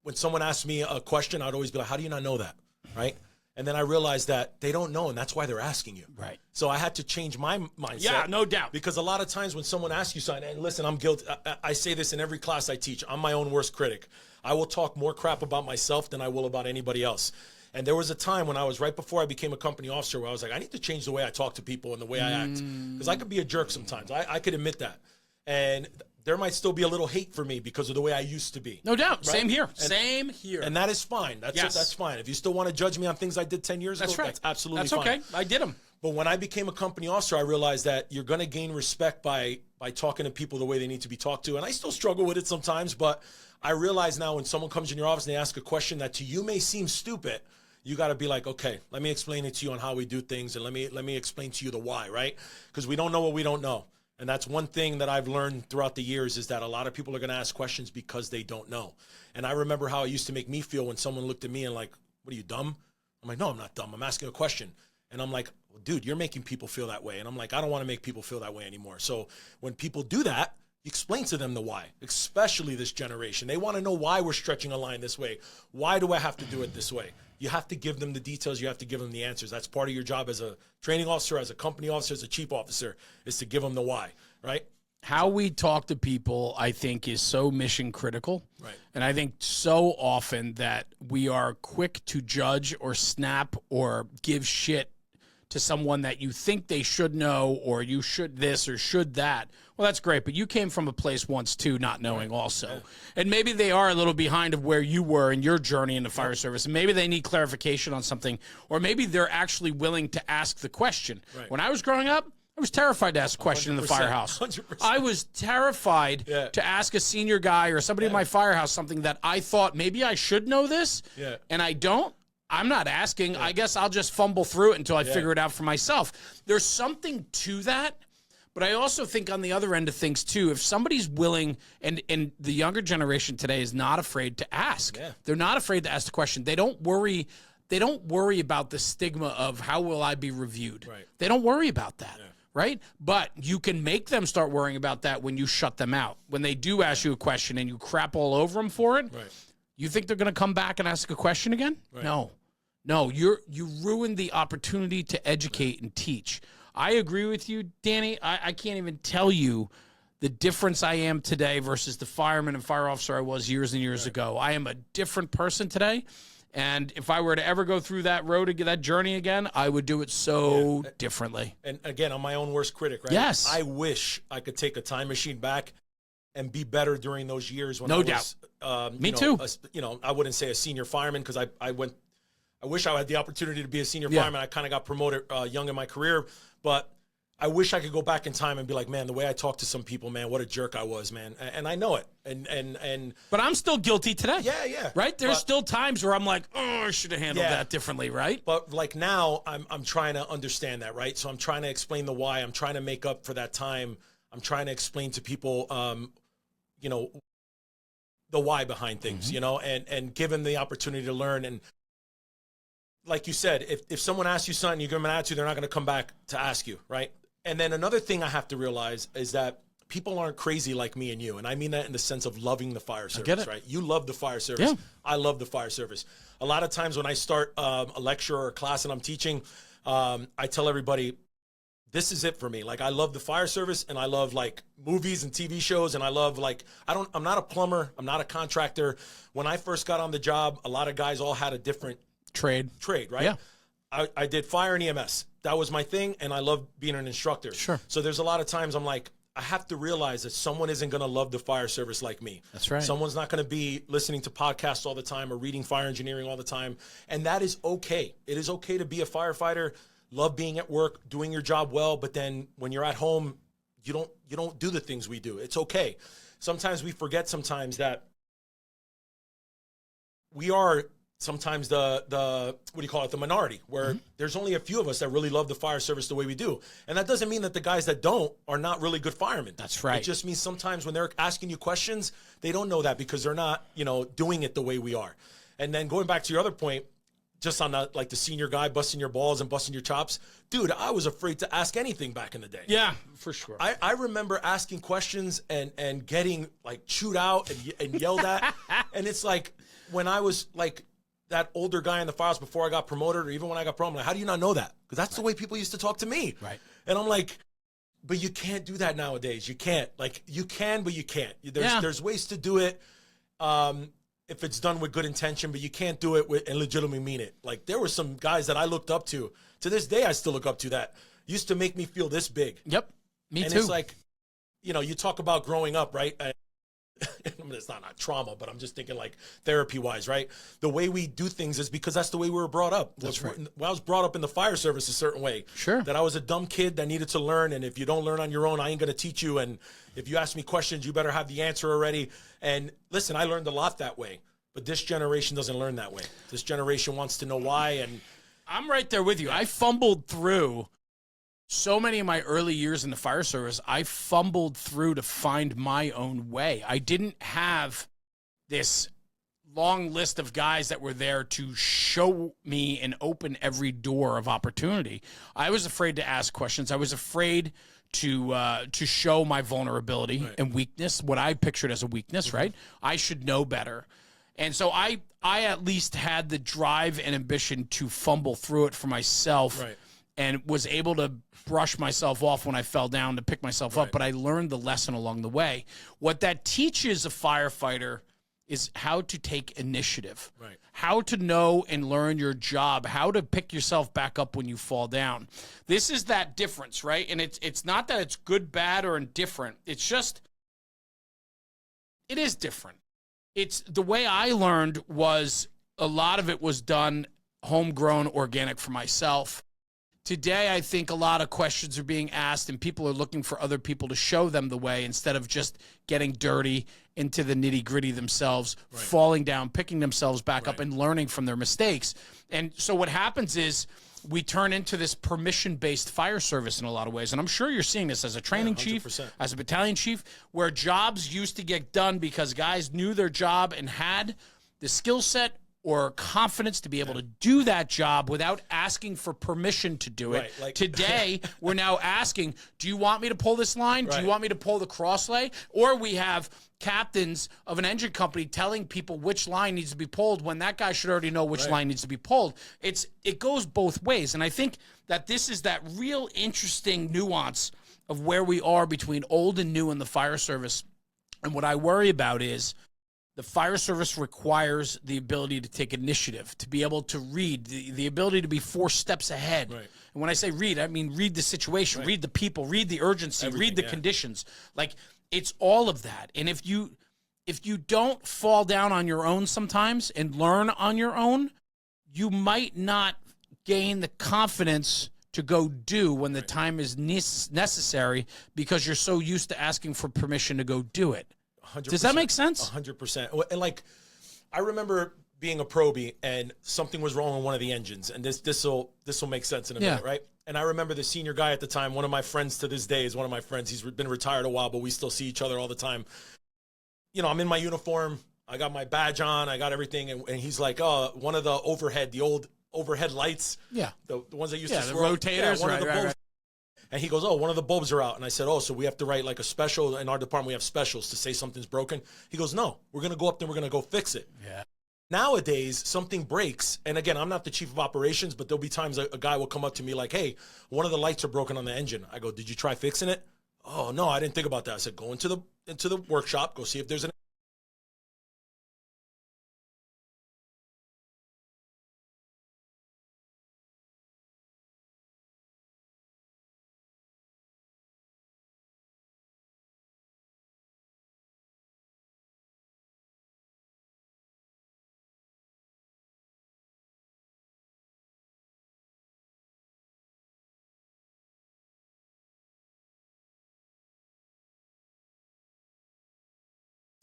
when someone asks me a question, I'd always be like, "How do you not know that?" Right? And then I realized that they don't know, and that's why they're asking you. Right. So I had to change my mindset. Yeah, no doubt. Because a lot of times when someone asks you something, and listen, I'm guilty. I say this in every class I teach. I'm my own worst critic. I will talk more crap about myself than I will about anybody else. And there was a time when I was right before I became a company officer where I was like, I need to change the way I talk to people and the way I act. Because I could be a jerk sometimes. I could admit that. And there might still be a little hate for me because of the way I used to be. No doubt. Right? Same here. Same here. And that is fine. That's fine. If you still want to judge me on things I did 10 years ago, that's absolutely fine. That's okay. I did them. But when I became a company officer, I realized that you're going to gain respect by talking to people the way they need to be talked to. And I still struggle with it sometimes, but I realize now when someone comes in your office and they ask a question that to you may seem stupid, you got to be like, okay, let me explain it to you on how we do things, and let me explain to you the why, right? Because we don't know what we don't know. And that's one thing that I've learned throughout the years is that a lot of people are going to ask questions because they don't know. And I remember how it used to make me feel when someone looked at me and like, what are you, dumb? I'm like, no, I'm not dumb. I'm asking a question. And I'm like, well, dude, you're making people feel that way. And I'm like, I don't want to make people feel that way anymore. So when people do that, you explain to them the why, especially this generation. They want to know why we're stretching a line this way. Why do I have to do it this way? You have to give them the details. You have to give them the answers. That's part of your job as a training officer, as a company officer, as a chief officer, is to give them the why, right? How we talk to people, I think, is so mission critical. Right. And I think so often that we are quick to judge or snap or give shit to someone that you think they should know, or you should this or should that. Well, that's great, but you came from a place once too, not knowing also. Yeah. And maybe they are a little behind of where you were in your journey in the fire service. And maybe they need clarification on something, or maybe they're actually willing to ask the question. Right. When I was growing up, I was terrified to ask a question in the firehouse. 100%. I was terrified to ask a senior guy or somebody in my firehouse something that I thought maybe I should know this, and I don't. I'm not asking. I guess I'll just fumble through it until I figure it out for myself. There's something to that, but I also think on the other end of things too, if somebody's willing, and the younger generation today is not afraid to ask. Yeah. They're not afraid to ask the question. They don't worry about the stigma of how will I be reviewed. Right. They don't worry about that. Yeah. Right? But you can make them start worrying about that when you shut them out. When they do ask you a question and you crap all over them for it, you think they're going to come back and ask a question again? Right. No, you ruined the opportunity to educate and teach. I agree with you, Danny. I can't even tell you the difference I am today versus the fireman and fire officer I was years and years ago. I am a different person today. And if I were to ever go through that road, that journey again, I would do it so differently. And again, I'm my own worst critic, right? Yes. I wish I could take a time machine back and be better during those years when I was, Me too. I wouldn't say a senior fireman because I wish I had the opportunity to be a senior fireman. I kind of got promoted young in my career, but I wish I could go back in time and be like, man, the way I talked to some people, man, what a jerk I was, man. And I know it. And But I'm still guilty today. Yeah. Right? There's still times where I'm like, oh, I should have handled that differently, right? But like now I'm trying to understand that, right? So I'm trying to explain the why. I'm trying to make up for that time. I'm trying to explain to people, you know, the why behind things, you know, and give them the opportunity to learn. And like you said, if someone asks you something, you give them an attitude, they're not going to come back to ask you, right? And then another thing I have to realize is that people aren't crazy like me and you. And I mean that in the sense of loving the fire service, right? You love the fire service. Yeah. I love the fire service. A lot of times when I start a lecture or a class and I'm teaching, I tell everybody, this is it for me. Like, I love the fire service, and I love like movies and TV shows. And I love like, I'm not a plumber. I'm not a contractor. When I first got on the job, a lot of guys all had a different trade, right? Yeah. I did fire and EMS. That was my thing, and I loved being an instructor. Sure. So there's a lot of times I'm like, I have to realize that someone isn't going to love the fire service like me. That's right. Someone's not going to be listening to podcasts all the time or reading fire engineering all the time, and that is okay. It is okay to be a firefighter, love being at work, doing your job well, but then when you're at home, you don't do the things we do. It's okay. Sometimes we forget that we are sometimes the what do you call it, the minority, where there's only a few of us that really love the fire service the way we do. And that doesn't mean that the guys that don't are not really good firemen. That's right. It just means sometimes when they're asking you questions, they don't know that because they're not, you know, doing it the way we are. And then going back to your other point, just on the, like the senior guy busting your balls and busting your chops, dude, I was afraid to ask anything back in the day. Yeah, for sure. I remember asking questions and getting like chewed out and yelled at. And it's like, when I was like that older guy in the firehouse before I got promoted, or even when I got promoted, I'm like, how do you not know that? Because that's the way people used to talk to me. Right. And I'm like, but you can't do that nowadays. You can't. Like, you can, but you can't. There's ways to do it if it's done with good intention, but you can't do it and legitimately mean it. Like, there were some guys that I looked up to this day, I still look up to, that used to make me feel this big. Yep. Me and too. It's like, you know, you talk about growing up, right? I mean, it's not trauma, but I'm just thinking like therapy-wise, right? The way we do things is because that's the way we were brought up. That's right. Well, I was brought up in the fire service a certain way. Sure. That I was a dumb kid that needed to learn, and if you don't learn on your own, I ain't going to teach you. And if you ask me questions, you better have the answer already. And listen, I learned a lot that way, but this generation doesn't learn that way. This generation wants to know why. And I'm right there with you. I fumbled through so many of my early years in the fire service. I fumbled through to find my own way. I didn't have this long list of guys that were there to show me and open every door of opportunity. I was afraid to ask questions. I was afraid to show my vulnerability and weakness, what I pictured as a weakness, right? I should know better. And so I at least had the drive and ambition to fumble through it for myself. Right. And was able to brush myself off when I fell down to pick myself up, but I learned the lesson along the way. What that teaches a firefighter is how to take initiative, how to know and learn your job, how to pick yourself back up when you fall down. This is that difference, right? And it's not that it's good, bad, or indifferent. It's just, it is different. It's the way I learned was a lot of it was done homegrown, organic for myself. Today, I think a lot of questions are being asked and people are looking for other people to show them the way instead of just getting dirty into the nitty-gritty themselves, falling down, picking themselves back up and learning from their mistakes. And so what happens is we turn into this permission-based fire service in a lot of ways. And I'm sure you're seeing this as a training chief, as a battalion chief, where jobs used to get done because guys knew their job and had the skill set or confidence to be able to do that job without asking for permission to do it. Like, today, we're now asking, do you want me to pull this line? Do you want me to pull the cross lay? Or we have captains of an engine company telling people which line needs to be pulled when that guy should already know which line needs to be pulled. It goes both ways. And I think that this is that real interesting nuance of where we are between old and new in the fire service. And what I worry about is the fire service requires the ability to take initiative, to be able to read, the ability to be 4 steps ahead. And when I say read, I mean read the situation, read the people, read the urgency, read the conditions. Like, it's all of that. And if you don't fall down on your own sometimes and learn on your own, you might not gain the confidence to go do when the time is necessary because you're so used to asking for permission to go do it. 100%. Does that make sense? 100%. And like, I remember being a probie and something was wrong on one of the engines, and this will make sense in a minute, right? And I remember the senior guy at the time, one of my friends to this day is one of my friends. He's been retired a while, but we still see each other all the time. You know, I'm in my uniform. I got my badge on. I got everything. And he's like, oh, one of the old overhead lights. Yeah. The ones that used to swirl. The rotators. One of the bulbs. And he goes, oh, one of the bulbs are out. And I said, oh, so we have to write like a special. In our department, we have specials to say something's broken. He goes, no, we're going to go up there. We're going to go fix it. Yeah. Nowadays, something breaks. And again, I'm not the chief of operations, but there'll be times a guy will come up to me like, hey, one of the lights are broken on the engine. I go, did you try fixing it? Oh, no, I didn't think about that. I said, go into the workshop, go see if there's an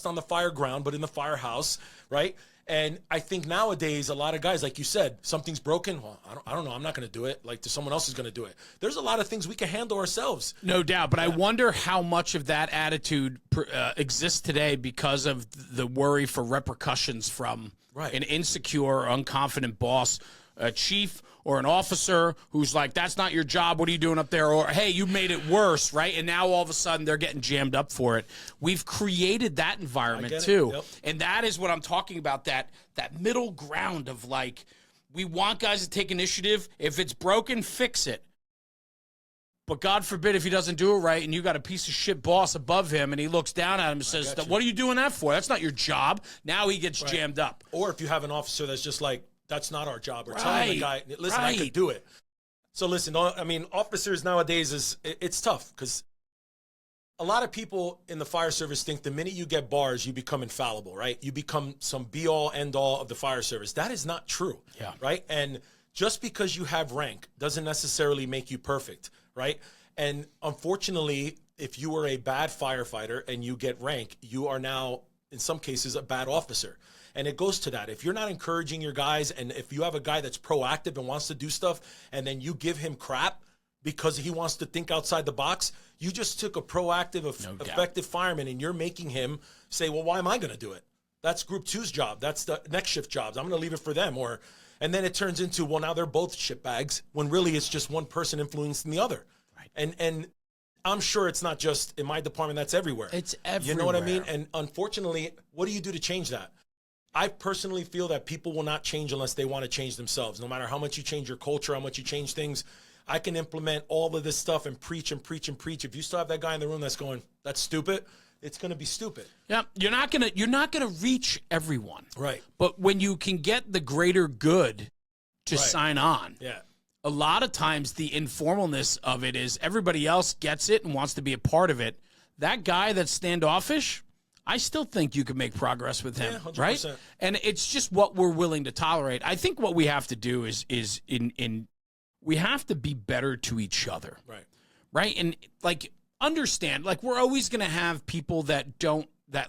on the fire ground, but in the firehouse, right? And I think nowadays, a lot of guys, like you said, something's broken. Well, I don't know. I'm not going to do it. Like, someone else is going to do it. There's a lot of things we can handle ourselves. No doubt. But I wonder how much of that attitude exists today because of the worry for repercussions from an insecure or unconfident boss, a chief or an officer who's like, that's not your job. What are you doing up there? Or, hey, you made it worse, right? And now all of a sudden they're getting jammed up for it. We've created that environment too. Yep. And that is what I'm talking about, that middle ground of like, we want guys to take initiative. If it's broken, fix it. But God forbid if he doesn't do it right and you got a piece of shit boss above him and he looks down at him and says, what are you doing that for? That's not your job. Now he gets jammed up. Or if you have an officer that's just like, that's not our job. Or telling the guy, listen, I could do it. So listen, I mean, officers nowadays, it's tough because a lot of people in the fire service think the minute you get bars, you become infallible, right? You become some be-all, end-all of the fire service. That is not true, right? And just because you have rank doesn't necessarily make you perfect, right? And unfortunately, if you were a bad firefighter and you get rank, you are now, in some cases, a bad officer. And it goes to that. If you're not encouraging your guys, and if you have a guy that's proactive and wants to do stuff, and then you give him crap because he wants to think outside the box, you just took a proactive, effective fireman, and you're making him say, well, why am I going to do it? That's Group 2's job. That's the next shift jobs. I'm going to leave it for them. And then it turns into, well, now they're both shitbags, when really it's just one person influencing the other. Right. And I'm sure it's not just in my department. That's everywhere. It's everywhere. You know what I mean? And unfortunately, what do you do to change that? I personally feel that people will not change unless they want to change themselves. No matter how much you change your culture, how much you change things, I can implement all of this stuff and preach and preach and preach. If you still have that guy in the room that's going, that's stupid, it's going to be stupid. Yeah, you're not gonna reach everyone. Right. But when you can get the greater good to sign on, a lot of times the informalness of it is everybody else gets it and wants to be a part of it. That guy that's standoffish, I still think you can make progress with him, 100%. right? And it's just what we're willing to tolerate. I think what we have to do is we have to be better to each other, right? And like understand, like we're always going to have people that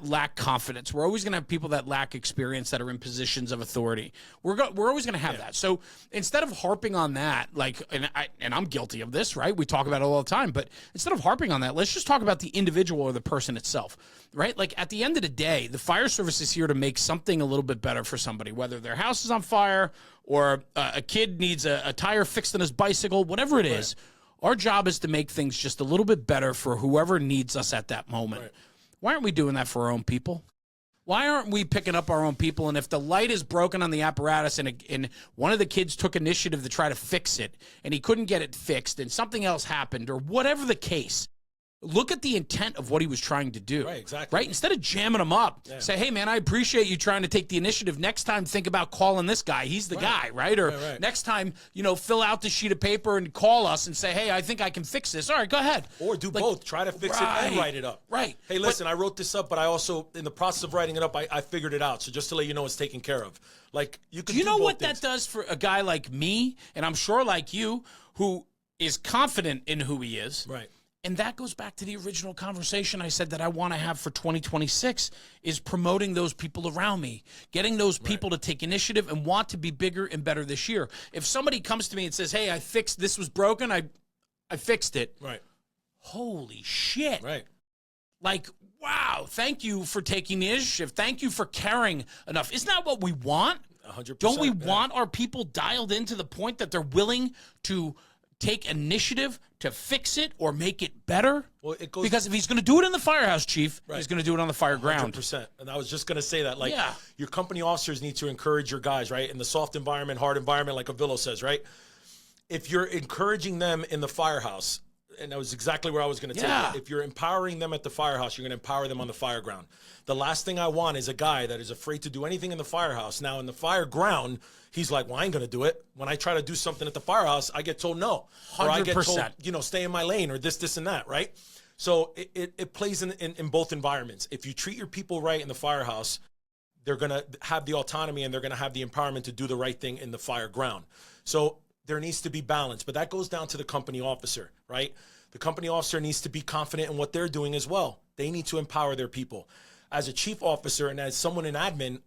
lack confidence. We're always going to have people that lack experience that are in positions of authority. We're always going to have that. So instead of harping on that, like, and I'm guilty of this, right? We talk about it all the time, but instead of harping on that, let's just talk about the individual or the person itself, right? Like at the end of the day, the fire service is here to make something a little bit better for somebody, whether their house is on fire or a kid needs a tire fixed on his bicycle, whatever it is. Our job is to make things just a little bit better for whoever needs us at that moment. Right. Why aren't we doing that for our own people? Why aren't we picking up our own people? And if the light is broken on the apparatus and one of the kids took initiative to try to fix it and he couldn't get it fixed and something else happened or whatever the case, look at the intent of what he was trying to do. Right, exactly. Right? Instead of jamming him up, say, hey, man, I appreciate you trying to take the initiative. Next time, think about calling this guy. He's the guy, right? Or next time, fill out the sheet of paper and call us and say, hey, I think I can fix this. All right, go ahead. Or do both. Try to fix it and write it up. Right. Hey, listen, I wrote this up, but I also, in the process of writing it up, I figured it out. So just to let you know, it's taken care of. Like, you can do you know both what things. that does for a guy like me, and I'm sure like you, who is confident in who he is. Right. And that goes back to the original conversation I said that I want to have for 2026 is promoting those people around me, getting those people to take initiative and want to be bigger and better this year. If somebody comes to me and says, hey, I fixed, this was broken, I fixed it. Right. Holy shit. Right. Like, wow, thank you for taking the initiative. Thank you for caring enough. Isn't that what we want? 100%. Don't we want our people dialed into the point that they're willing to take initiative to fix it or make it better? Well, it goes because if he's going to do it in the firehouse, Chief, he's going to do it on the fire ground. 100%. And I was just going to say that. Like, Yeah. your company officers need to encourage your guys, right? In the soft environment, hard environment, like Avillo says, right? If you're encouraging them in the firehouse, and that was exactly where I was going to take it. If you're empowering them at the firehouse, you're going to empower them on the fire ground. The last thing I want is a guy that is afraid to do anything in the firehouse. Now, in the fire ground, he's like, well, I ain't going to do it. When I try to do something at the firehouse, I get told no. 100%. Or I get told, you know, stay in my lane or this and that, right? So it plays in both environments. If you treat your people right in the firehouse, they're going to have the autonomy and they're going to have the empowerment to do the right thing in the fire ground. So there needs to be balance, but that goes down to the company officer, right? The company officer needs to be confident in what they're doing as well. They need to empower their people. As a chief officer and as someone in admin,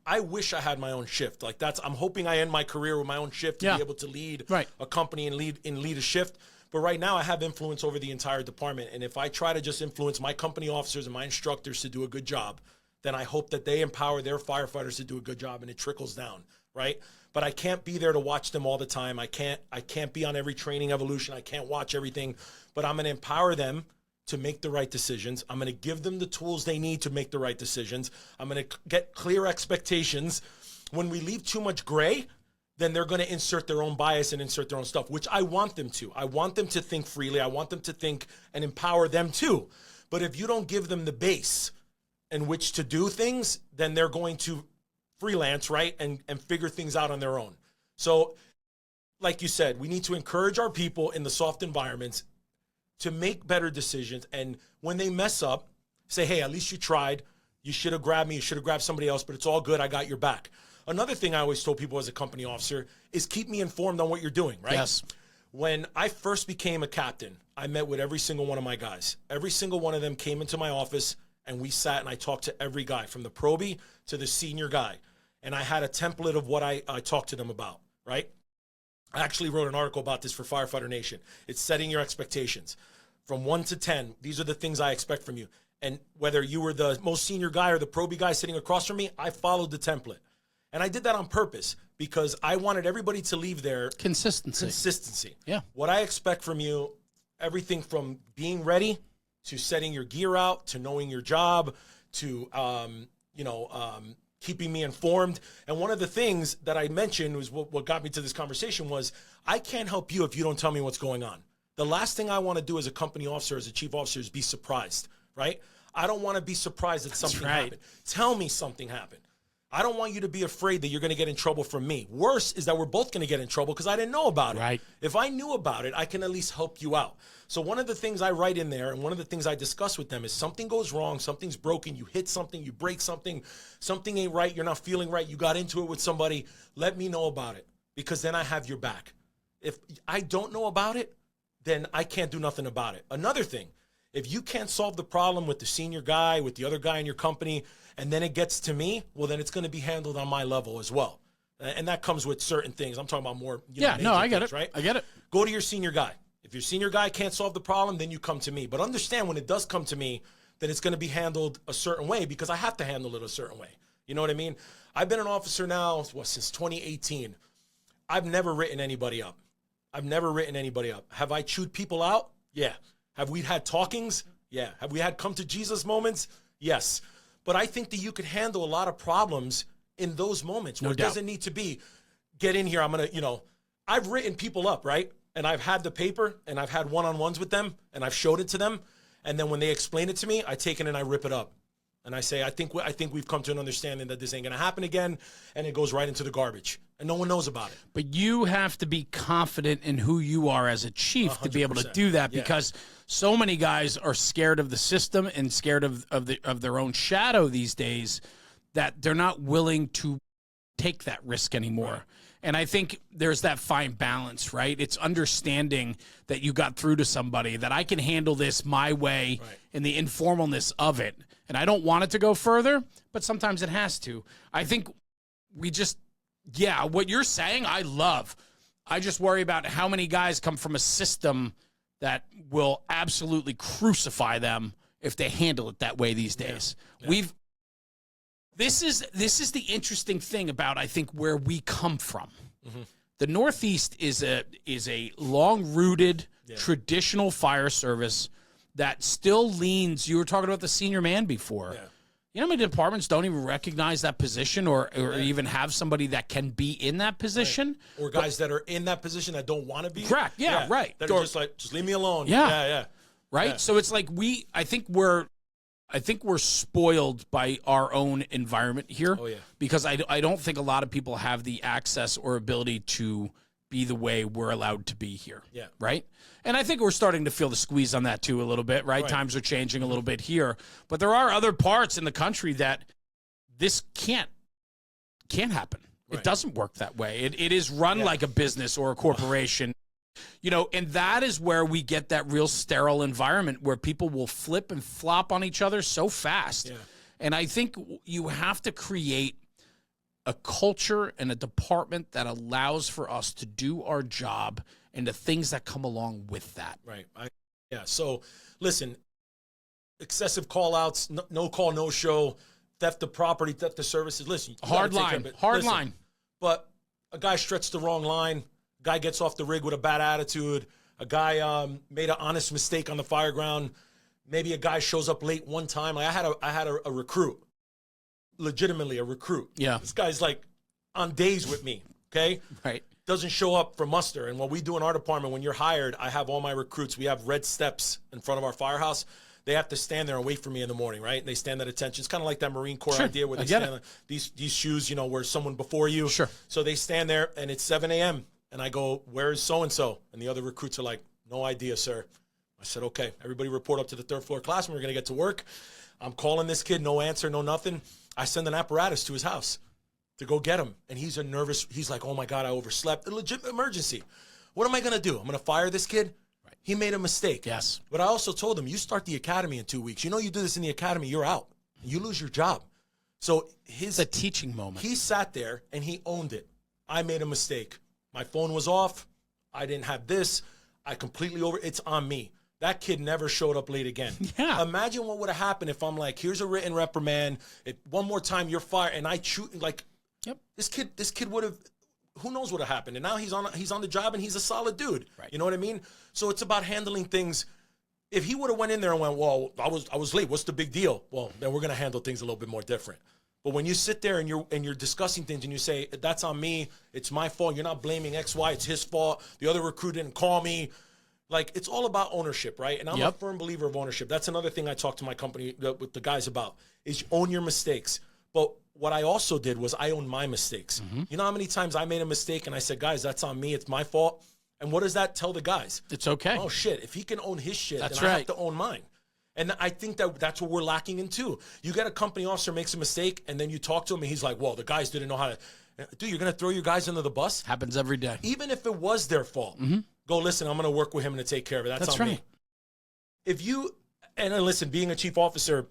I wish I had my own shift. Like I'm hoping I end my career with my own shift to be able to lead a company and lead a shift. But right now I have influence over the entire department. And if I try to just influence my company officers and my instructors to do a good job, then I hope that they empower their firefighters to do a good job and it trickles down, right? But I can't be there to watch them all the time. I can't be on every training evolution. I can't watch everything, but I'm going to empower them to make the right decisions. I'm going to give them the tools they need to make the right decisions. I'm going to get clear expectations. When we leave too much gray, then they're going to insert their own bias and insert their own stuff, which I want them to. I want them to think freely. I want them to think and empower them too. But if you don't give them the base in which to do things, then they're going to freelance, right, and figure things out on their own. So, like you said, we need to encourage our people in the soft environments to make better decisions. And when they mess up, say, hey, at least you tried. You should have grabbed me. You should have grabbed somebody else, but it's all good. I got your back. Another thing I always told people as a company officer is keep me informed on what you're doing, right? Yes. When I first became a captain, I met with every single one of my guys. Every single one of them came into my office, and we sat and I talked to every guy, from the probie to the senior guy. And I had a template of what I talked to them about, right? I actually wrote an article about this for Firefighter Nation. It's setting your expectations. From 1 to 10, these are the things I expect from you. And whether you were the most senior guy or the probie guy sitting across from me, I followed the template. And I did that on purpose because I wanted everybody to leave there. Consistency. Yeah. What I expect from you, everything from being ready to setting your gear out, to knowing your job, to, keeping me informed. And one of the things that I mentioned was what got me to this conversation was, I can't help you if you don't tell me what's going on. The last thing I want to do as a company officer, as a chief officer, is be surprised, right? I don't want to be surprised that something happened. Tell me something happened. I don't want you to be afraid that you're going to get in trouble from me. Worse is that we're both going to get in trouble because I didn't know about it. Right. If I knew about it, I can at least help you out. So one of the things I write in there, and one of the things I discuss with them, is something goes wrong, something's broken, you hit something, you break something, something ain't right, you're not feeling right, you got into it with somebody, let me know about it, because then I have your back. If I don't know about it, then I can't do nothing about it. Another thing, if you can't solve the problem with the senior guy, with the other guy in your company, and then it gets to me, well, then it's going to be handled on my level as well. And that comes with certain things. I'm talking about more, I get things, it. right? I get it. Go to your senior guy. If your senior guy can't solve the problem, then you come to me. But understand, when it does come to me, then it's going to be handled a certain way because I have to handle it a certain way. You know what I mean? I've been an officer now, since 2018. I've never written anybody up. Have I chewed people out? Yeah. Have we had talkings? Yeah. Have we had come to Jesus moments? Yes. But I think that you could handle a lot of problems in those moments where it doesn't need to be, get in here, I'm going to, I've written people up, right? And I've had the paper and I've had one-on-ones with them and I've showed it to them. And then when they explain it to me, I take it and I rip it up. And I say, I think we've come to an understanding that this ain't going to happen again. And it goes right into the garbage. And no one knows about it. But you have to be confident in who you are as a chief 100%. To be able to do that, because so many guys are scared of the system and scared of their own shadow these days, that they're not willing to take that risk anymore. Right. And I think there's that fine balance, right? It's understanding that you got through to somebody, that I can handle this my way in the informalness of it. And I don't want it to go further, but sometimes it has to. I think we just, what you're saying, I love. I just worry about how many guys come from a system that will absolutely crucify them if they handle it that way these days. Yeah. This is the interesting thing about, I think, where we come from. Mm-hmm. The Northeast is a long-rooted, traditional fire service that still leans. You were talking about the senior man before. Yeah. You know how many departments don't even recognize that position or even have somebody that can be in that position? Or guys that are in that position that don't want to be. Correct. Yeah, right. That are just like, just leave me alone. Yeah. Right? Yeah. So it's like I think we're spoiled by our own environment here. Oh, yeah. Because I don't think a lot of people have the access or ability to be the way we're allowed to be here. Yeah. Right? And I think we're starting to feel the squeeze on that too a little bit, right? Times are changing a little bit here. But there are other parts in the country that this can't happen. Right. It doesn't work that way. It is run like a business or a corporation. You know, and that is where we get that real sterile environment where people will flip and flop on each other so fast. Yeah. And I think you have to create a culture and a department that allows for us to do our job and the things that come along with that. Right. So, listen, excessive call-outs, no call, no show, theft of property, theft of services. Listen. Hard line. But a guy stretched the wrong line. Guy gets off the rig with a bad attitude. A guy made an honest mistake on the fire ground. Maybe a guy shows up late one time. Like I had a recruit, legitimately a recruit. Yeah. This guy's like on days with me, okay? Right. Doesn't show up for muster. And what we do in our department, when you're hired, I have all my recruits. We have red steps in front of our firehouse. They have to stand there and wait for me in the morning, right? And they stand at attention. It's kind of like that Marine Corps idea where they stand these shoes, you know, where someone before you. Sure. So they stand there and it's 7 a.m. And I go, where is so-and-so? And the other recruits are like, no idea, sir. I said, okay, everybody report up to the third floor classroom. We're going to get to work. I'm calling this kid, no answer, no nothing. I send an apparatus to his house to go get him. And he's nervous. He's like, oh, my God, I overslept. A legit emergency. What am I going to do? I'm going to fire this kid? Right. He made a mistake. Yes. But I also told him, you start the academy in 2 weeks. You know you do this in the academy, you're out. You lose your job. So it's a teaching moment. He sat there and he owned it. I made a mistake. My phone was off. I didn't have this. I completely it's on me. That kid never showed up late again. Yeah. Imagine what would have happened if I'm like, here's a written reprimand. If one more time you're fired, and I shoot like, this kid would have, who knows what would have happened. And now he's on the job and he's a solid dude. Right. You know what I mean? So it's about handling things. If he would have went in there and went, well, I was late. What's the big deal? Well, then we're gonna handle things a little bit more different. But when you sit there and you're discussing things and you say, that's on me, it's my fault, you're not blaming X, Y, it's his fault, the other recruit didn't call me. Like, it's all about ownership, right? And I'm a firm believer of ownership. That's another thing I talk to my company with the guys about, is you own your mistakes. But what I also did was I owned my mistakes. Mm-hmm. You know how many times I made a mistake and I said, guys, that's on me, it's my fault? And what does that tell the guys? It's okay. Oh, shit, if he can own his shit, then I have to own mine. And I think that's what we're lacking in too. You get a company officer makes a mistake, and then you talk to him, and he's like, well, the guys didn't know how to. Dude, you're going to throw your guys under the bus? Happens every day. Even if it was their fault. Mm-hmm. Go, listen, I'm going to work with him to take care of it. That's on me. If you, and listen, being a chief officer,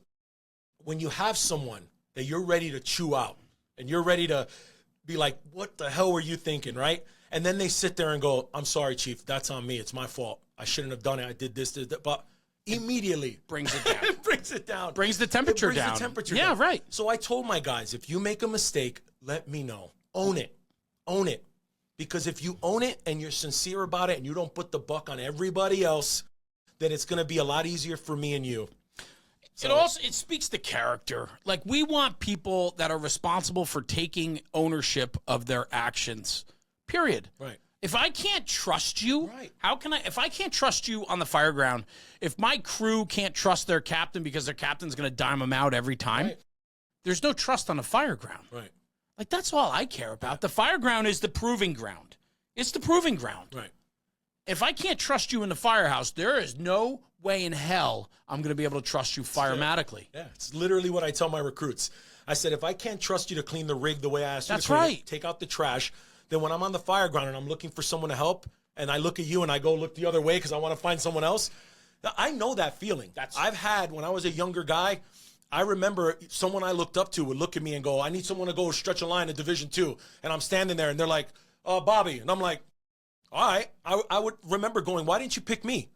when you have someone that you're ready to chew out, and you're ready to be like, what the hell were you thinking, right? And then they sit there and go, I'm sorry, chief, that's on me. It's my fault. I shouldn't have done it. I did this, that. But immediately brings it down. brings it down. Brings the temperature down. Yeah, right. So I told my guys, if you make a mistake, let me know. Own it. Own it. Because if you own it and you're sincere about it and you don't put the buck on everybody else, then it's going to be a lot easier for me and you. So, it speaks to character. Like, we want people that are responsible for taking ownership of their actions. Period. Right. If I can't trust you, how can I? If I can't trust you on the fire ground, if my crew can't trust their captain because their captain's going to dime them out every time, there's no trust on the fire ground. Right. Like, that's all I care about. The fire ground is the proving ground. It's the proving ground. Right. if I can't trust you in the firehouse, there is no way in hell I'm going to be able to trust you firematically. Yeah, it's literally what I tell my recruits. I said, if I can't trust you to clean the rig the way I asked you to clean it, take out the trash, then when I'm on the fire ground and I'm looking for someone to help, and I look at you and I go look the other way because I want to find someone else, I know that feeling. I've had, when I was a younger guy, I remember someone I looked up to would look at me and go, I need someone to go stretch a line in Division II. And I'm standing there and they're like, Bobby. And I'm like, all right. I would remember going, why didn't you pick me?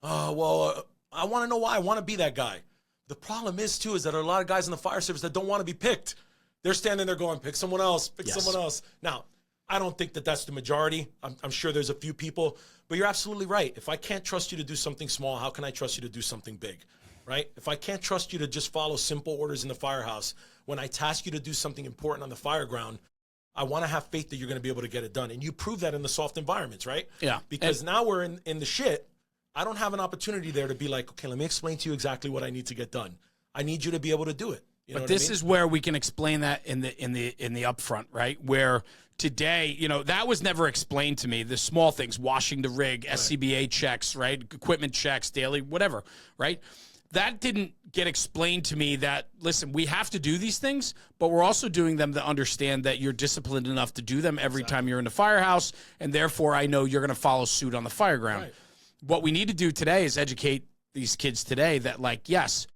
I want to know why. I want to be that guy. The problem is, too, is that there are a lot of guys in the fire service that don't want to be picked. They're standing there going, pick someone else, pick someone else. Now, I don't think that that's the majority. I'm sure there's a few people, but you're absolutely right. If I can't trust you to do something small, how can I trust you to do something big, right? If I can't trust you to just follow simple orders in the firehouse, when I task you to do something important on the fire ground, I want to have faith that you're going to be able to get it done. And you prove that in the soft environments, right? Yeah. Because now we're in the shit. I don't have an opportunity there to be like, okay, let me explain to you exactly what I need to get done. I need you to be able to do it. You know but this is where we can explain that in the upfront, right? Where today, that was never explained to me. The small things, washing the rig, SCBA checks, right? Equipment checks, daily, whatever, right? That didn't get explained to me that, listen, we have to do these things, but we're also doing them to understand that you're disciplined enough to do them every time you're in the firehouse, and therefore I know you're going to follow suit on the fire ground. Right. What we need to do today is educate these kids today that, like, yes,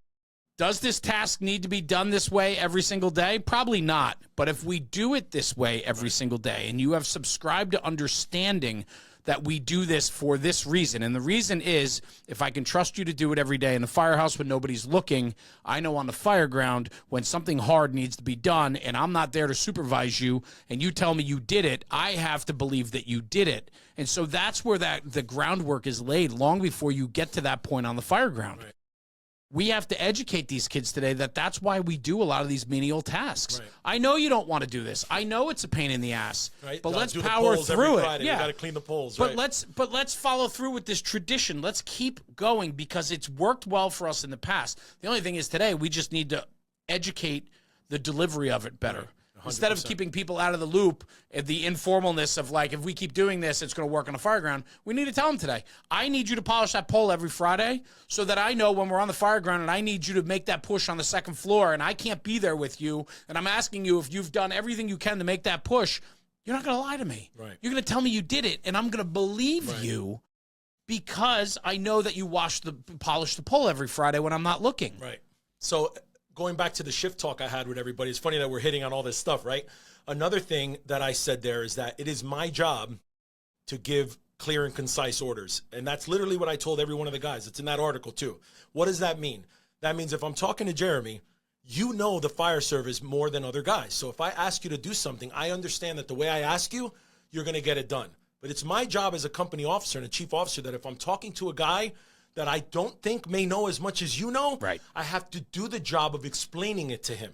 does this task need to be done this way every single day? Probably not. But if we do it this way every single day, and you have subscribed to understanding that we do this for this reason, and the reason is if I can trust you to do it every day in the firehouse when nobody's looking, I know on the fire ground when something hard needs to be done and I'm not there to supervise you and you tell me you did it, I have to believe that you did it. And so that's where the groundwork is laid long before you get to that point on the fire ground. Right. We have to educate these kids today that that's why we do a lot of these menial tasks. Right. I know you don't want to do this. I know it's a pain in the ass, right? But let's power through it. Yeah, you got to clean the poles. But let's follow through with this tradition. Let's keep going because it's worked well for us in the past. The only thing is today we just need to educate the delivery of it better. Right. Instead of keeping people out of the loop, the informalness of like, if we keep doing this, it's going to work on the fire ground. We need to tell them today, I need you to polish that pole every Friday so that I know when we're on the fire ground and I need you to make that push on the second floor and I can't be there with you. And I'm asking you if you've done everything you can to make that push, you're not going to lie to me. Right. You're going to tell me you did it and I'm going to believe you because I know that you polish the pole every Friday when I'm not looking. Right. So going back to the shift talk I had with everybody, it's funny that we're hitting on all this stuff, right? Another thing that I said there is that it is my job to give clear and concise orders. And that's literally what I told every one of the guys. It's in that article too. What does that mean? That means if I'm talking to Jeremy, you know the fire service more than other guys. So if I ask you to do something, I understand that the way I ask you, you're going to get it done. But it's my job as a company officer and a chief officer that if I'm talking to a guy that I don't think may know as much as you know, I have to do the job of explaining it to him.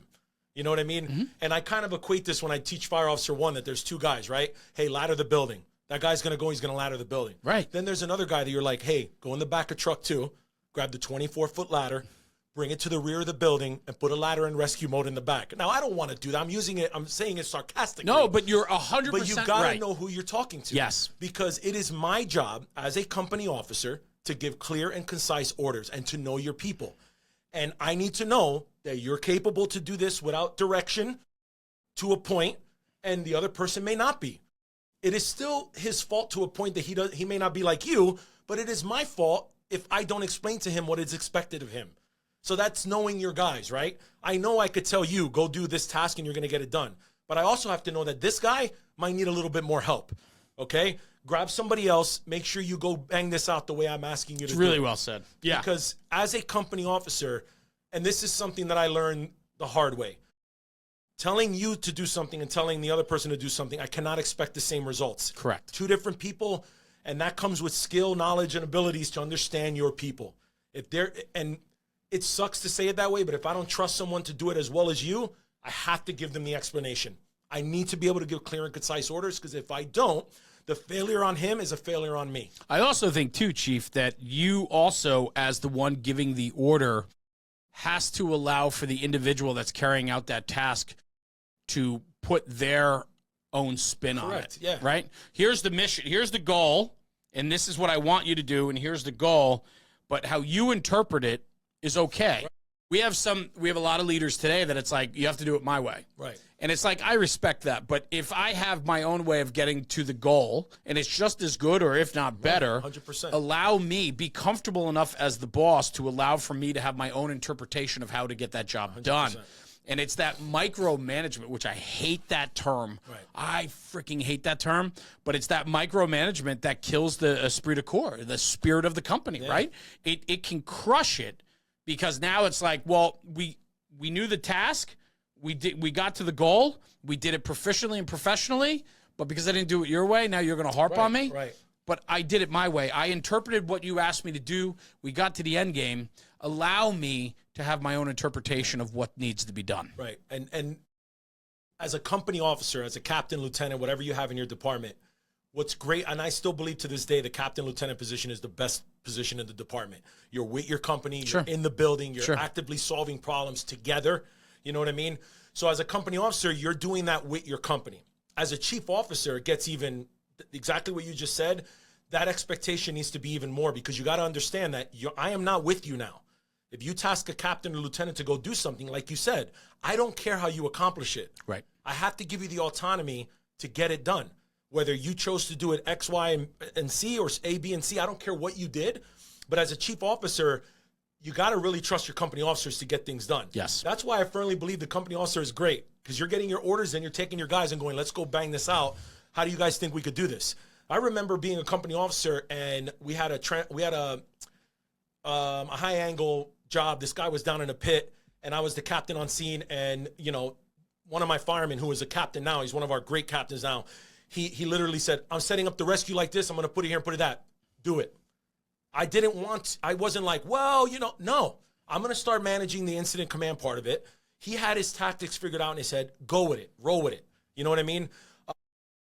You know what I mean? Mm-hmm. And I kind of equate this when I teach Fire Officer 1 that there's two guys, right? Hey, ladder the building. That guy's going to go, he's going to ladder the building. Right. Then there's another guy that you're like, hey, go in the back of truck 2, grab the 24-foot ladder, bring it to the rear of the building, and put a ladder in rescue mode in the back. Now, I don't want to do that. I'm saying it sarcastically. No, but you're 100% right. But you got to know who you're talking to. Yes. Because it is my job as a company officer to give clear and concise orders and to know your people. And I need to know that you're capable to do this without direction to a point, and the other person may not be. It is still his fault to a point that he may not be like you, but it is my fault if I don't explain to him what is expected of him. So that's knowing your guys, right? I know I could tell you, go do this task and you're going to get it done. But I also have to know that this guy might need a little bit more help, okay? Grab somebody else. Make sure you go bang this out the way I'm asking you to do. It's really well said. Yeah. Because as a company officer, and this is something that I learned the hard way, telling you to do something and telling the other person to do something, I cannot expect the same results. Correct. Two different people, and that comes with skill, knowledge, and abilities to understand your people. And it sucks to say it that way, but if I don't trust someone to do it as well as you, I have to give them the explanation. I need to be able to give clear and concise orders, because if I don't, the failure on him is a failure on me. I also think, too, Chief, that you also, as the one giving the order, has to allow for the individual that's carrying out that task to put their own spin on it. Yeah. Right? Here's the mission. Here's the goal. and this is what I want you to do, and here's the goal, but how you interpret it is okay. Right. We have a lot of leaders today that it's like, you have to do it my way. Right. And it's like, I respect that. But if I have my own way of getting to the goal and it's just as good or if not better, 100%. Allow me, be comfortable enough as the boss to allow for me to have my own interpretation of how to get that job 100%. Done. And it's that micromanagement, which I hate that term. Right. I freaking hate that term. But it's that micromanagement that kills the esprit de corps, the spirit of the company, right? It can crush it. Because now it's like, well, we knew the task, we got to the goal, we did it proficiently and professionally, but because I didn't do it your way, now you're going to harp on me. Right. But I did it my way. I interpreted what you asked me to do. We got to the end game. Allow me to have my own interpretation of what needs to be done. Right. And as a company officer, as a captain, lieutenant, whatever you have in your department, what's great, and I still believe to this day, the captain lieutenant position is the best position in the department. You're with your company, Sure. you're in the building, you're Sure. actively solving problems together. You know what I mean? So as a company officer, you're doing that with your company. As a chief officer, it gets even exactly what you just said. That expectation needs to be even more, because you got to understand that I am not with you now. If you task a captain or lieutenant to go do something, like you said, I don't care how you accomplish it. Right. I have to give you the autonomy to get it done. Whether you chose to do it X, Y, and C, or A, B, and C, I don't care what you did. But as a chief officer, you got to really trust your company officers to get things done. Yes. That's why I firmly believe the company officer is great, because you're getting your orders and you're taking your guys and going, let's go bang this out. How do you guys think we could do this? I remember being a company officer, and we had a high angle job. This guy was down in a pit, and I was the captain on scene. And one of my firemen, who is a captain now, he's one of our great captains now. He literally said, I'm setting up the rescue like this. I'm going to put it here and put it that. Do it. I wasn't like, well, no. I'm going to start managing the incident command part of it. He had his tactics figured out in his head. Go with it. Roll with it. You know what I mean?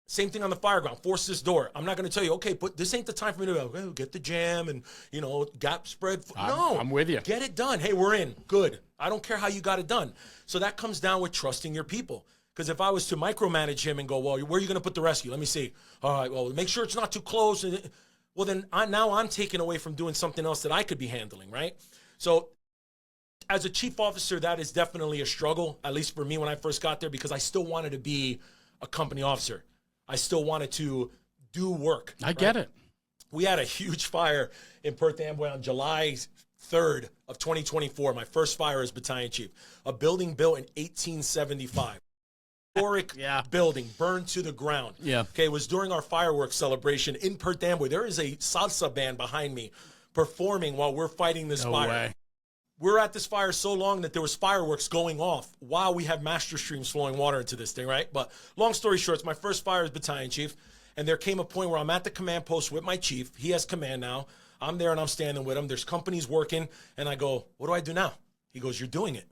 Same thing on the fire ground. Force this door. I'm not going to tell you, okay, but this ain't the time for me to go, well, get the jam and, gap spread. No. I'm with you. Get it done. Hey, we're in. Good. I don't care how you got it done. So that comes down with trusting your people. Because if I was to micromanage him and go, well, where are you going to put the rescue? Let me see. All right, well, make sure it's not too close. Well, then now I'm taken away from doing something else that I could be handling, right? So as a chief officer, that is definitely a struggle, at least for me when I first got there, because I still wanted to be a company officer. I still wanted to do work. I get it. We had a huge fire in Perth Amboy on July 3rd of 2024, my first fire as battalion chief. A building built in 1875. Historic building burned to the ground. Yeah. Okay, it was during our fireworks celebration in Perth Amboy. There is a salsa band behind me performing while we're fighting this fire. Way. We're at this fire so long that there was fireworks going off while we have master streams flowing water into this thing, right? But long story short, it's my first fire as battalion chief, and there came a point where I'm at the command post with my chief. He has command now. I'm there and I'm standing with him. There's companies working, and I go, what do I do now? He goes, you're doing it.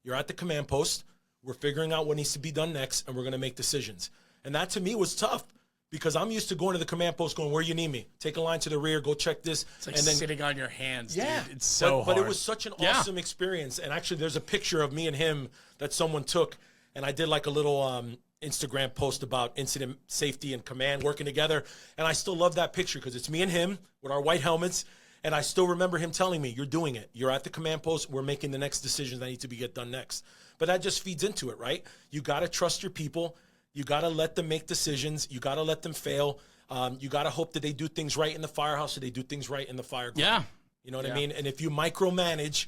You're at the command post. We're figuring out what needs to be done next, and we're going to make decisions. And that to me was tough, because I'm used to going to the command post going, where you need me? Take a line to the rear, go check this. It's like and then sitting on your hands, dude. It's so hard. But it was such an awesome experience. And actually, there's a picture of me and him that someone took, and I did like a little Instagram post about incident safety and command working together. And I still love that picture, because it's me and him with our white helmets. And I still remember him telling me, you're doing it. You're at the command post. We're making the next decisions that need to be get done next. But that just feeds into it, right? You got to trust your people. You got to let them make decisions. You got to let them fail. You got to hope that they do things right in the firehouse, or they do things right in the fire ground. Yeah. You know what I mean? And if you micromanage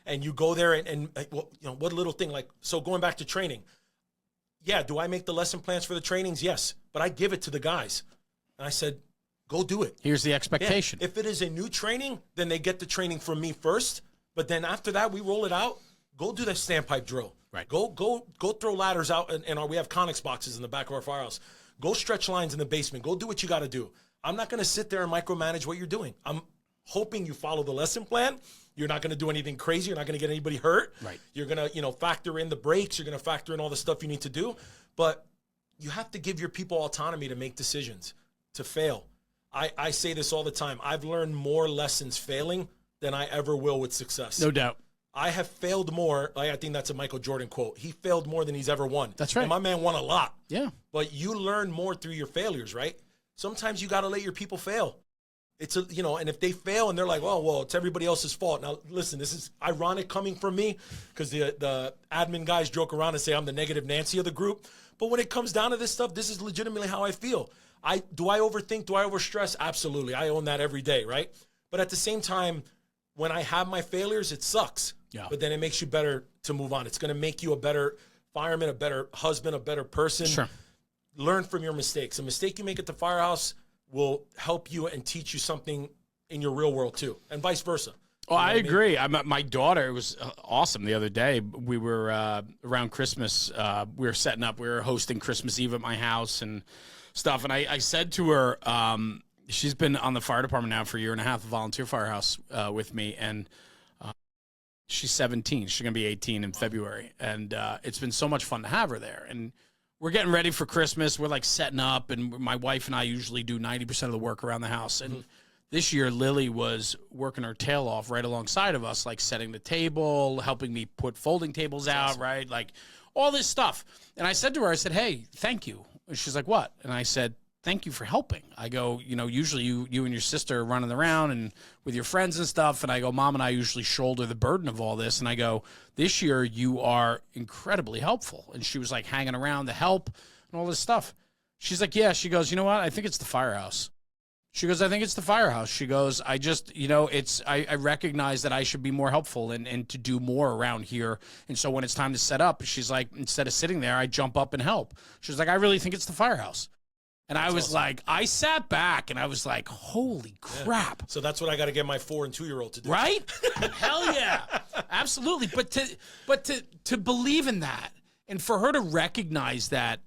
and you go there and what little thing, like, so going back to training. Yeah, do I make the lesson plans for the trainings? Yes. But I give it to the guys. And I said, go do it. Here's the expectation. Yeah. If it is a new training, then they get the training from me first. But then after that, we roll it out. Go do the standpipe drill. Right. Go throw ladders out, and we have Conex boxes in the back of our firehouse. Go stretch lines in the basement. Go do what you got to do. I'm not going to sit there and micromanage what you're doing. I'm hoping you follow the lesson plan. You're not going to do anything crazy. You're not going to get anybody hurt. Right. You're going to, factor in the breaks. You're going to factor in all the stuff you need to do. But you have to give your people autonomy to make decisions, to fail. I say this all the time. I've learned more lessons failing than I ever will with success. No doubt. I have failed more. I think that's a Michael Jordan quote. He failed more than he's ever won. That's right. And my man won a lot. Yeah. But you learn more through your failures, right? Sometimes you got to let your people fail. it's a, you know, and if they fail and they're like, oh, well, it's everybody else's fault. Now, listen, this is ironic coming from me because the admin guys joke around and say I'm the negative Nancy of the group. But when it comes down to this stuff, this is legitimately how I feel. Do I overthink? Do I overstress? Absolutely. I own that every day, right? But at the same time, when I have my failures, it sucks. Yeah. But then it makes you better to move on. It's going to make you a better fireman, a better husband, a better person. Sure. Learn from your mistakes. A mistake you make at the firehouse will help you and teach you something in your real world too, and vice versa. Oh, I agree. My daughter, it was awesome the other day. We were around Christmas. We were setting up. We were hosting Christmas Eve at my house and stuff. And I said to her, she's been on the fire department now for a year and a half, a volunteer firehouse with me. And she's 17. She's going to be 18 in February. And it's been so much fun to have her there. And we're getting ready for Christmas. We're like setting up. And my wife and I usually do 90% of the work around the house. And this year, Lily was working her tail off right alongside of us, like setting the table, helping me put folding tables out, right? Like all this stuff. And I said to her, I said, hey, thank you. And she's like, what? And I said, thank you for helping. I go, you know, usually you and your sister are running around and with your friends and stuff. And I go, Mom and I usually shoulder the burden of all this. And I go, this year you are incredibly helpful. And she was like hanging around to help and all this stuff. She's like, yeah. She goes, you know what? I think it's the firehouse. She goes, I think it's the firehouse. She goes, I just, you know, I recognize that I should be more helpful and to do more around here. And so when it's time to set up, she's like, instead of sitting there, I jump up and help. She's like, I really think it's the firehouse. And I was like, I sat back and I was like, holy crap. So that's what I got to get my 4- and 2-year-old to do. Right? Hell yeah. Absolutely. But to believe in that and for her to recognize that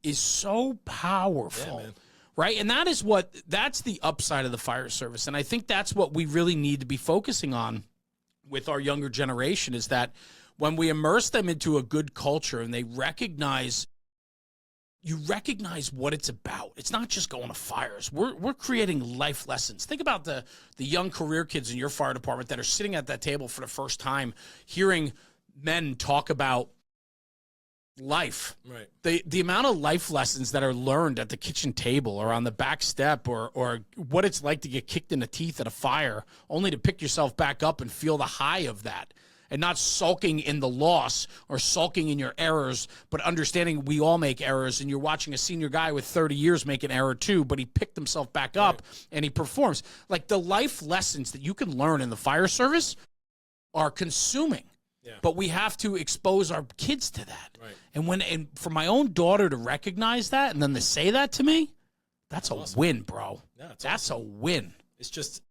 is so powerful. Yeah, man. Right? And that's the upside of the fire service. And I think that's what we really need to be focusing on with our younger generation is that when we immerse them into a good culture and they recognize what it's about. It's not just going to fires. We're creating life lessons. Think about the young career kids in your fire department that are sitting at that table for the first time, hearing men talk about life. Right. The amount of life lessons that are learned at the kitchen table or on the back step or what it's like to get kicked in the teeth at a fire, only to pick yourself back up and feel the high of that. And not sulking in the loss or sulking in your errors, but understanding we all make errors. And you're watching a senior guy with 30 years make an error too, but he picked himself back up and he performs. Like the life lessons that you can learn in the fire service are consuming. Yeah. But we have to expose our kids to that. Right. And for my own daughter to recognize that and then to say that to me, that's awesome. Win, bro. Yeah, that's awesome. A win. It's just...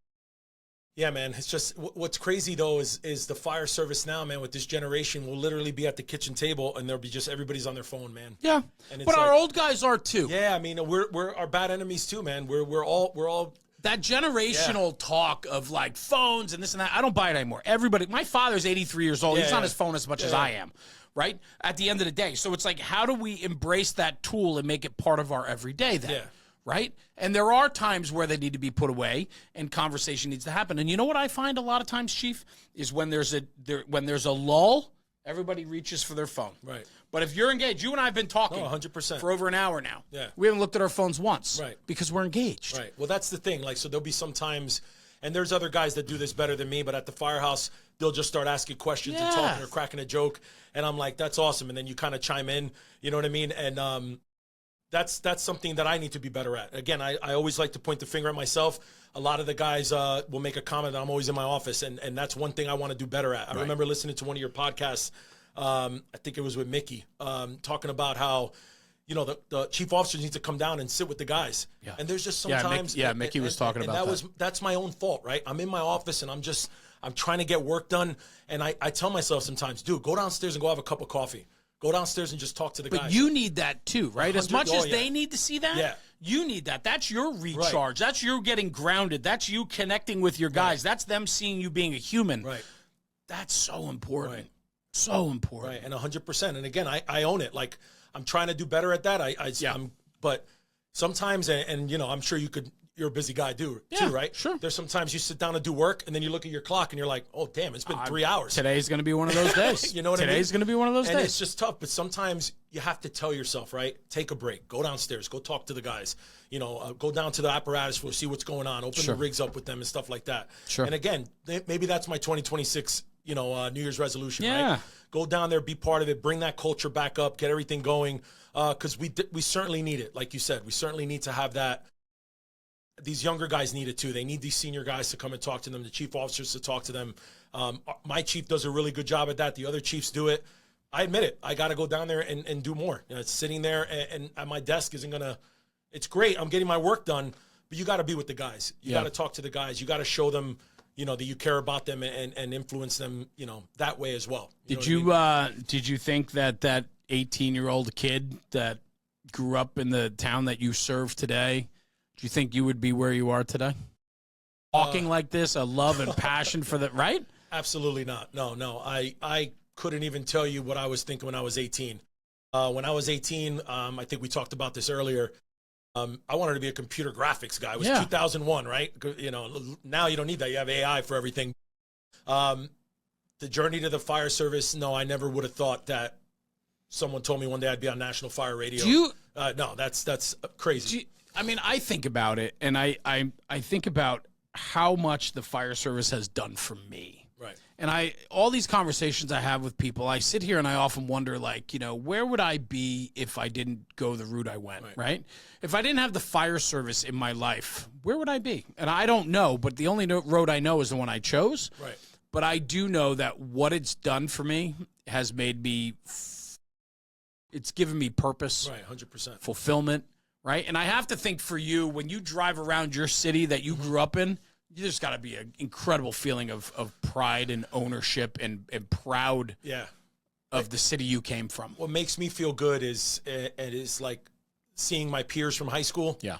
Yeah, man. It's just what's crazy though is the fire service now, man. With this generation, will literally be at the kitchen table and there'll be just everybody's on their phone, man. Yeah, and but our old guys are too. Yeah, I mean we're our bad enemies too, man. We're all that generational talk of like phones and this and that. I don't buy it anymore. Everybody, my father's 83 years old. He's on his phone as much as I am. Right at the end of the day, so it's like, how do we embrace that tool and make it part of our everyday then? Yeah. Right? And there are times where they need to be put away and conversation needs to happen. And you know what I find a lot of times, Chief, is when there's a lull, everybody reaches for their phone. Right. But if you're engaged, you and I have been talking 100% for over an hour now. Yeah. We haven't looked at our phones once. Right. Because we're engaged. Right. Well, that's the thing. Like, so there'll be some times, and there's other guys that do this better than me, but at the firehouse, they'll just start asking questions and talking or cracking a joke. And I'm like, that's awesome. And then you kind of chime in, you know what I mean? And, that's something that I need to be better at. Again, I always like to point the finger at myself. A lot of the guys will make a comment that I'm always in my office, and that's one thing I want to do better at. I remember listening to one of your podcasts, I think it was with Mickey, talking about how, you know, the chief officers need to come down and sit with the guys. Yeah. And there's just sometimes... Mickey was talking about that. That's my own fault, right? I'm in my office, and I'm trying to get work done, and I tell myself sometimes, dude, go downstairs and go have a cup of coffee. Go downstairs and just talk to the guys. But you need that too, right? As much as they need to see that, you need that. That's your recharge. Right. That's you getting grounded. That's you connecting with your guys. Right. That's them seeing you being a human. Right. That's so important. Right. So important. Right. And 100%. And again, I own it. Like, I'm trying to do better at that. But sometimes, and you know, I'm sure you could you're a busy guy too, right? Sure. There's sometimes you sit down and do work, and then you look at your clock and you're like, oh damn, it's been 3 hours. Today's going to be one of those days. You know what I mean? Today's going to be one of those and days. It's just tough, but sometimes you have to tell yourself, right? Take a break, go downstairs, go talk to the guys, you know, go down to the apparatus, we'll see what's going on, open the rigs up with them and stuff like that. Sure. And again, maybe that's my 2026, you know, New Year's resolution, Yeah. right? Go down there, be part of it, bring that culture back up, get everything going, because we certainly need it. Like you said, we certainly need to have that. These younger guys need it too. They need these senior guys to come and talk to them, the chief officers to talk to them. My chief does a really good job at that. The other chiefs do it. I admit it. I got to go down there and do more. You know, it's sitting there and at my desk isn't going to, it's great. I'm getting my work done, but you got to be with the guys. You got to talk to the guys. You got to show them, you know, that you care about them and influence them, you know, that way as well. Did you think that 18-year-old kid that grew up in the town that you serve today, do you think you would be where you are today? Talking like this, a love and passion for that, right? Absolutely not. No. I couldn't even tell you what I was thinking when I was 18. When I was 18, I think we talked about this earlier. I wanted to be a computer graphics guy. It was 2001, right? You know, now you don't need that. You have AI for everything. The journey to the fire service, no, I never would have thought that someone told me one day I'd be on national fire radio. No, that's crazy. I mean, I think about it, and I think about how much the fire service has done for me. Right. And all these conversations I have with people, I sit here and I often wonder, like, you know, where would I be if I didn't go the route I went, right? If I didn't have the fire service in my life, where would I be? And I don't know, but the only road I know is the one I chose. Right. But I do know that what it's done for me has made me, it's given me purpose. Right, 100%. Fulfillment, right? And I have to think for you, when you drive around your city that you grew up in, you just got to be an incredible feeling of pride and ownership and proud of the city you came from. What makes me feel good is like seeing my peers from high school. Yeah.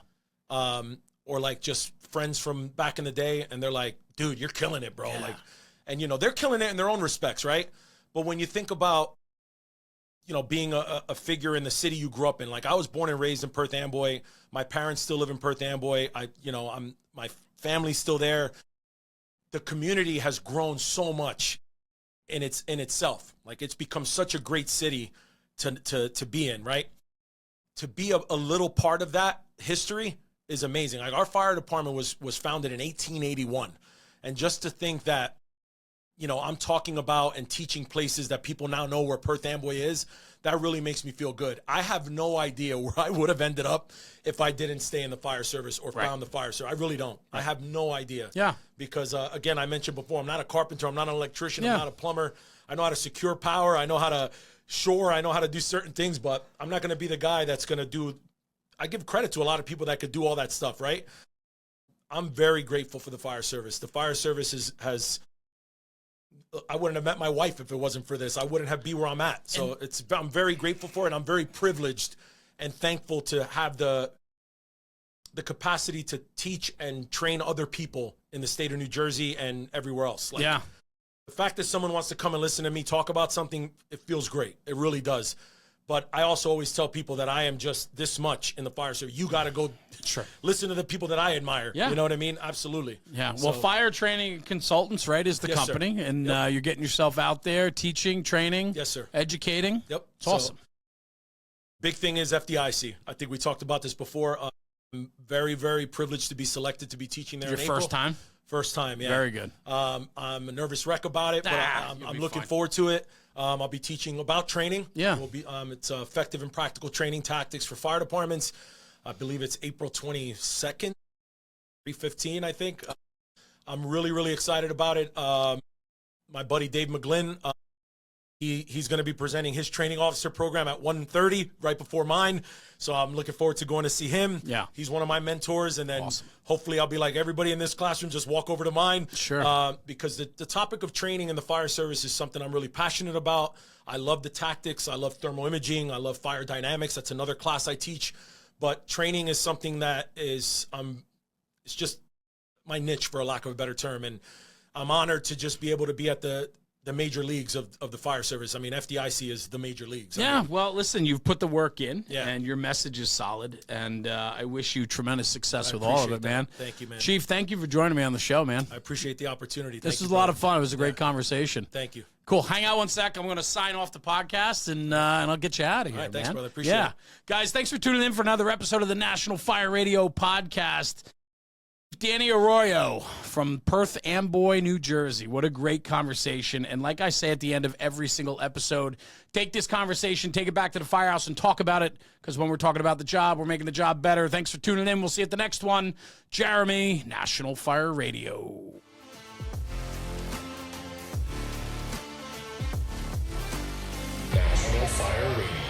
Or like just friends from back in the day, and they're like, dude, you're killing it, bro. Yeah. Like, and you know, they're killing it in their own respects, right? But when you think about, you know, being a figure in the city you grew up in, like I was born and raised in Perth Amboy. My parents still live in Perth Amboy. My family's still there. The community has grown so much in itself. Like it's become such a great city to be in, right? To be a little part of that history is amazing. Like our fire department was founded in 1881. And just to think that, you know, I'm talking about and teaching places that people now know where Perth Amboy is, that really makes me feel good. I have no idea where I would have ended up if I didn't stay in the fire service or found the fire service. I really don't. I have no idea. Yeah. Because, again, I mentioned before, I'm not a carpenter. I'm not an electrician. I'm not a plumber. I know how to secure power. I know how to shore. I know how to do certain things, but I'm not going to be the guy that's going to do – I give credit to a lot of people that could do all that stuff, right? I'm very grateful for the fire service. The fire service has – I wouldn't have met my wife if it wasn't for this. I wouldn't be where I'm at. So I'm very grateful for it. I'm very privileged and thankful to have the capacity to teach and train other people in the state of New Jersey and everywhere else. Like, the fact that someone wants to come and listen to me talk about something, it feels great. It really does. But I also always tell people that I am just this much in the fire service. You got to go listen to the people that I admire. Yeah. You know what I mean? Absolutely. Yeah. Well, Fire Training Consultants, right, is the company. Sir. And you're getting yourself out there teaching, training. Yes, sir. Educating. Yep. It's awesome. Big thing is FDIC. I think we talked about this before. I'm very, very privileged to be selected to be teaching there in April. Your first time? First time, yeah. Very good. I'm a nervous wreck about it, but I'm looking forward to it. I'll be teaching about training. Yeah. It's effective and practical training tactics for fire departments. I believe it's April 22nd, 3:15, I think. I'm really, really excited about it. My buddy Dave McGlynn, he's going to be presenting his training officer program at 1:30, right before mine. So I'm looking forward to going to see him. Yeah. He's one of my mentors. And then hopefully I'll be like everybody in this classroom, just walk over to mine. Sure. Because the topic of training in the fire service is something I'm really passionate about. I love the tactics. I love thermal imaging. I love fire dynamics. That's another class I teach. But training is something that is, it's just my niche, for a lack of a better term. And I'm honored to just be able to be at the the major leagues of the fire service. I mean, FDIC is the major leagues. Yeah, well, listen, you've put the work in, Yeah. and your message is solid, and I wish you tremendous success with all of it, man. Thank you, man. Chief, thank you for joining me on the show, man. I appreciate the opportunity. This Thank was you, a lot brother. of fun. It was a great conversation. Thank you. Cool. Hang out one sec. I'm going to sign off the podcast, and I'll get you out of here, All right, thanks, man. brother. Appreciate it. Guys, thanks for tuning in for another episode of the National Fire Radio Podcast. Danny Arroyo from Perth Amboy, New Jersey. What a great conversation. And like I say at the end of every single episode, take this conversation, take it back to the firehouse and talk about it, because when we're talking about the job, we're making the job better. Thanks for tuning in. We'll see you at the next one. Jeremy, National Fire Radio. National Fire Radio.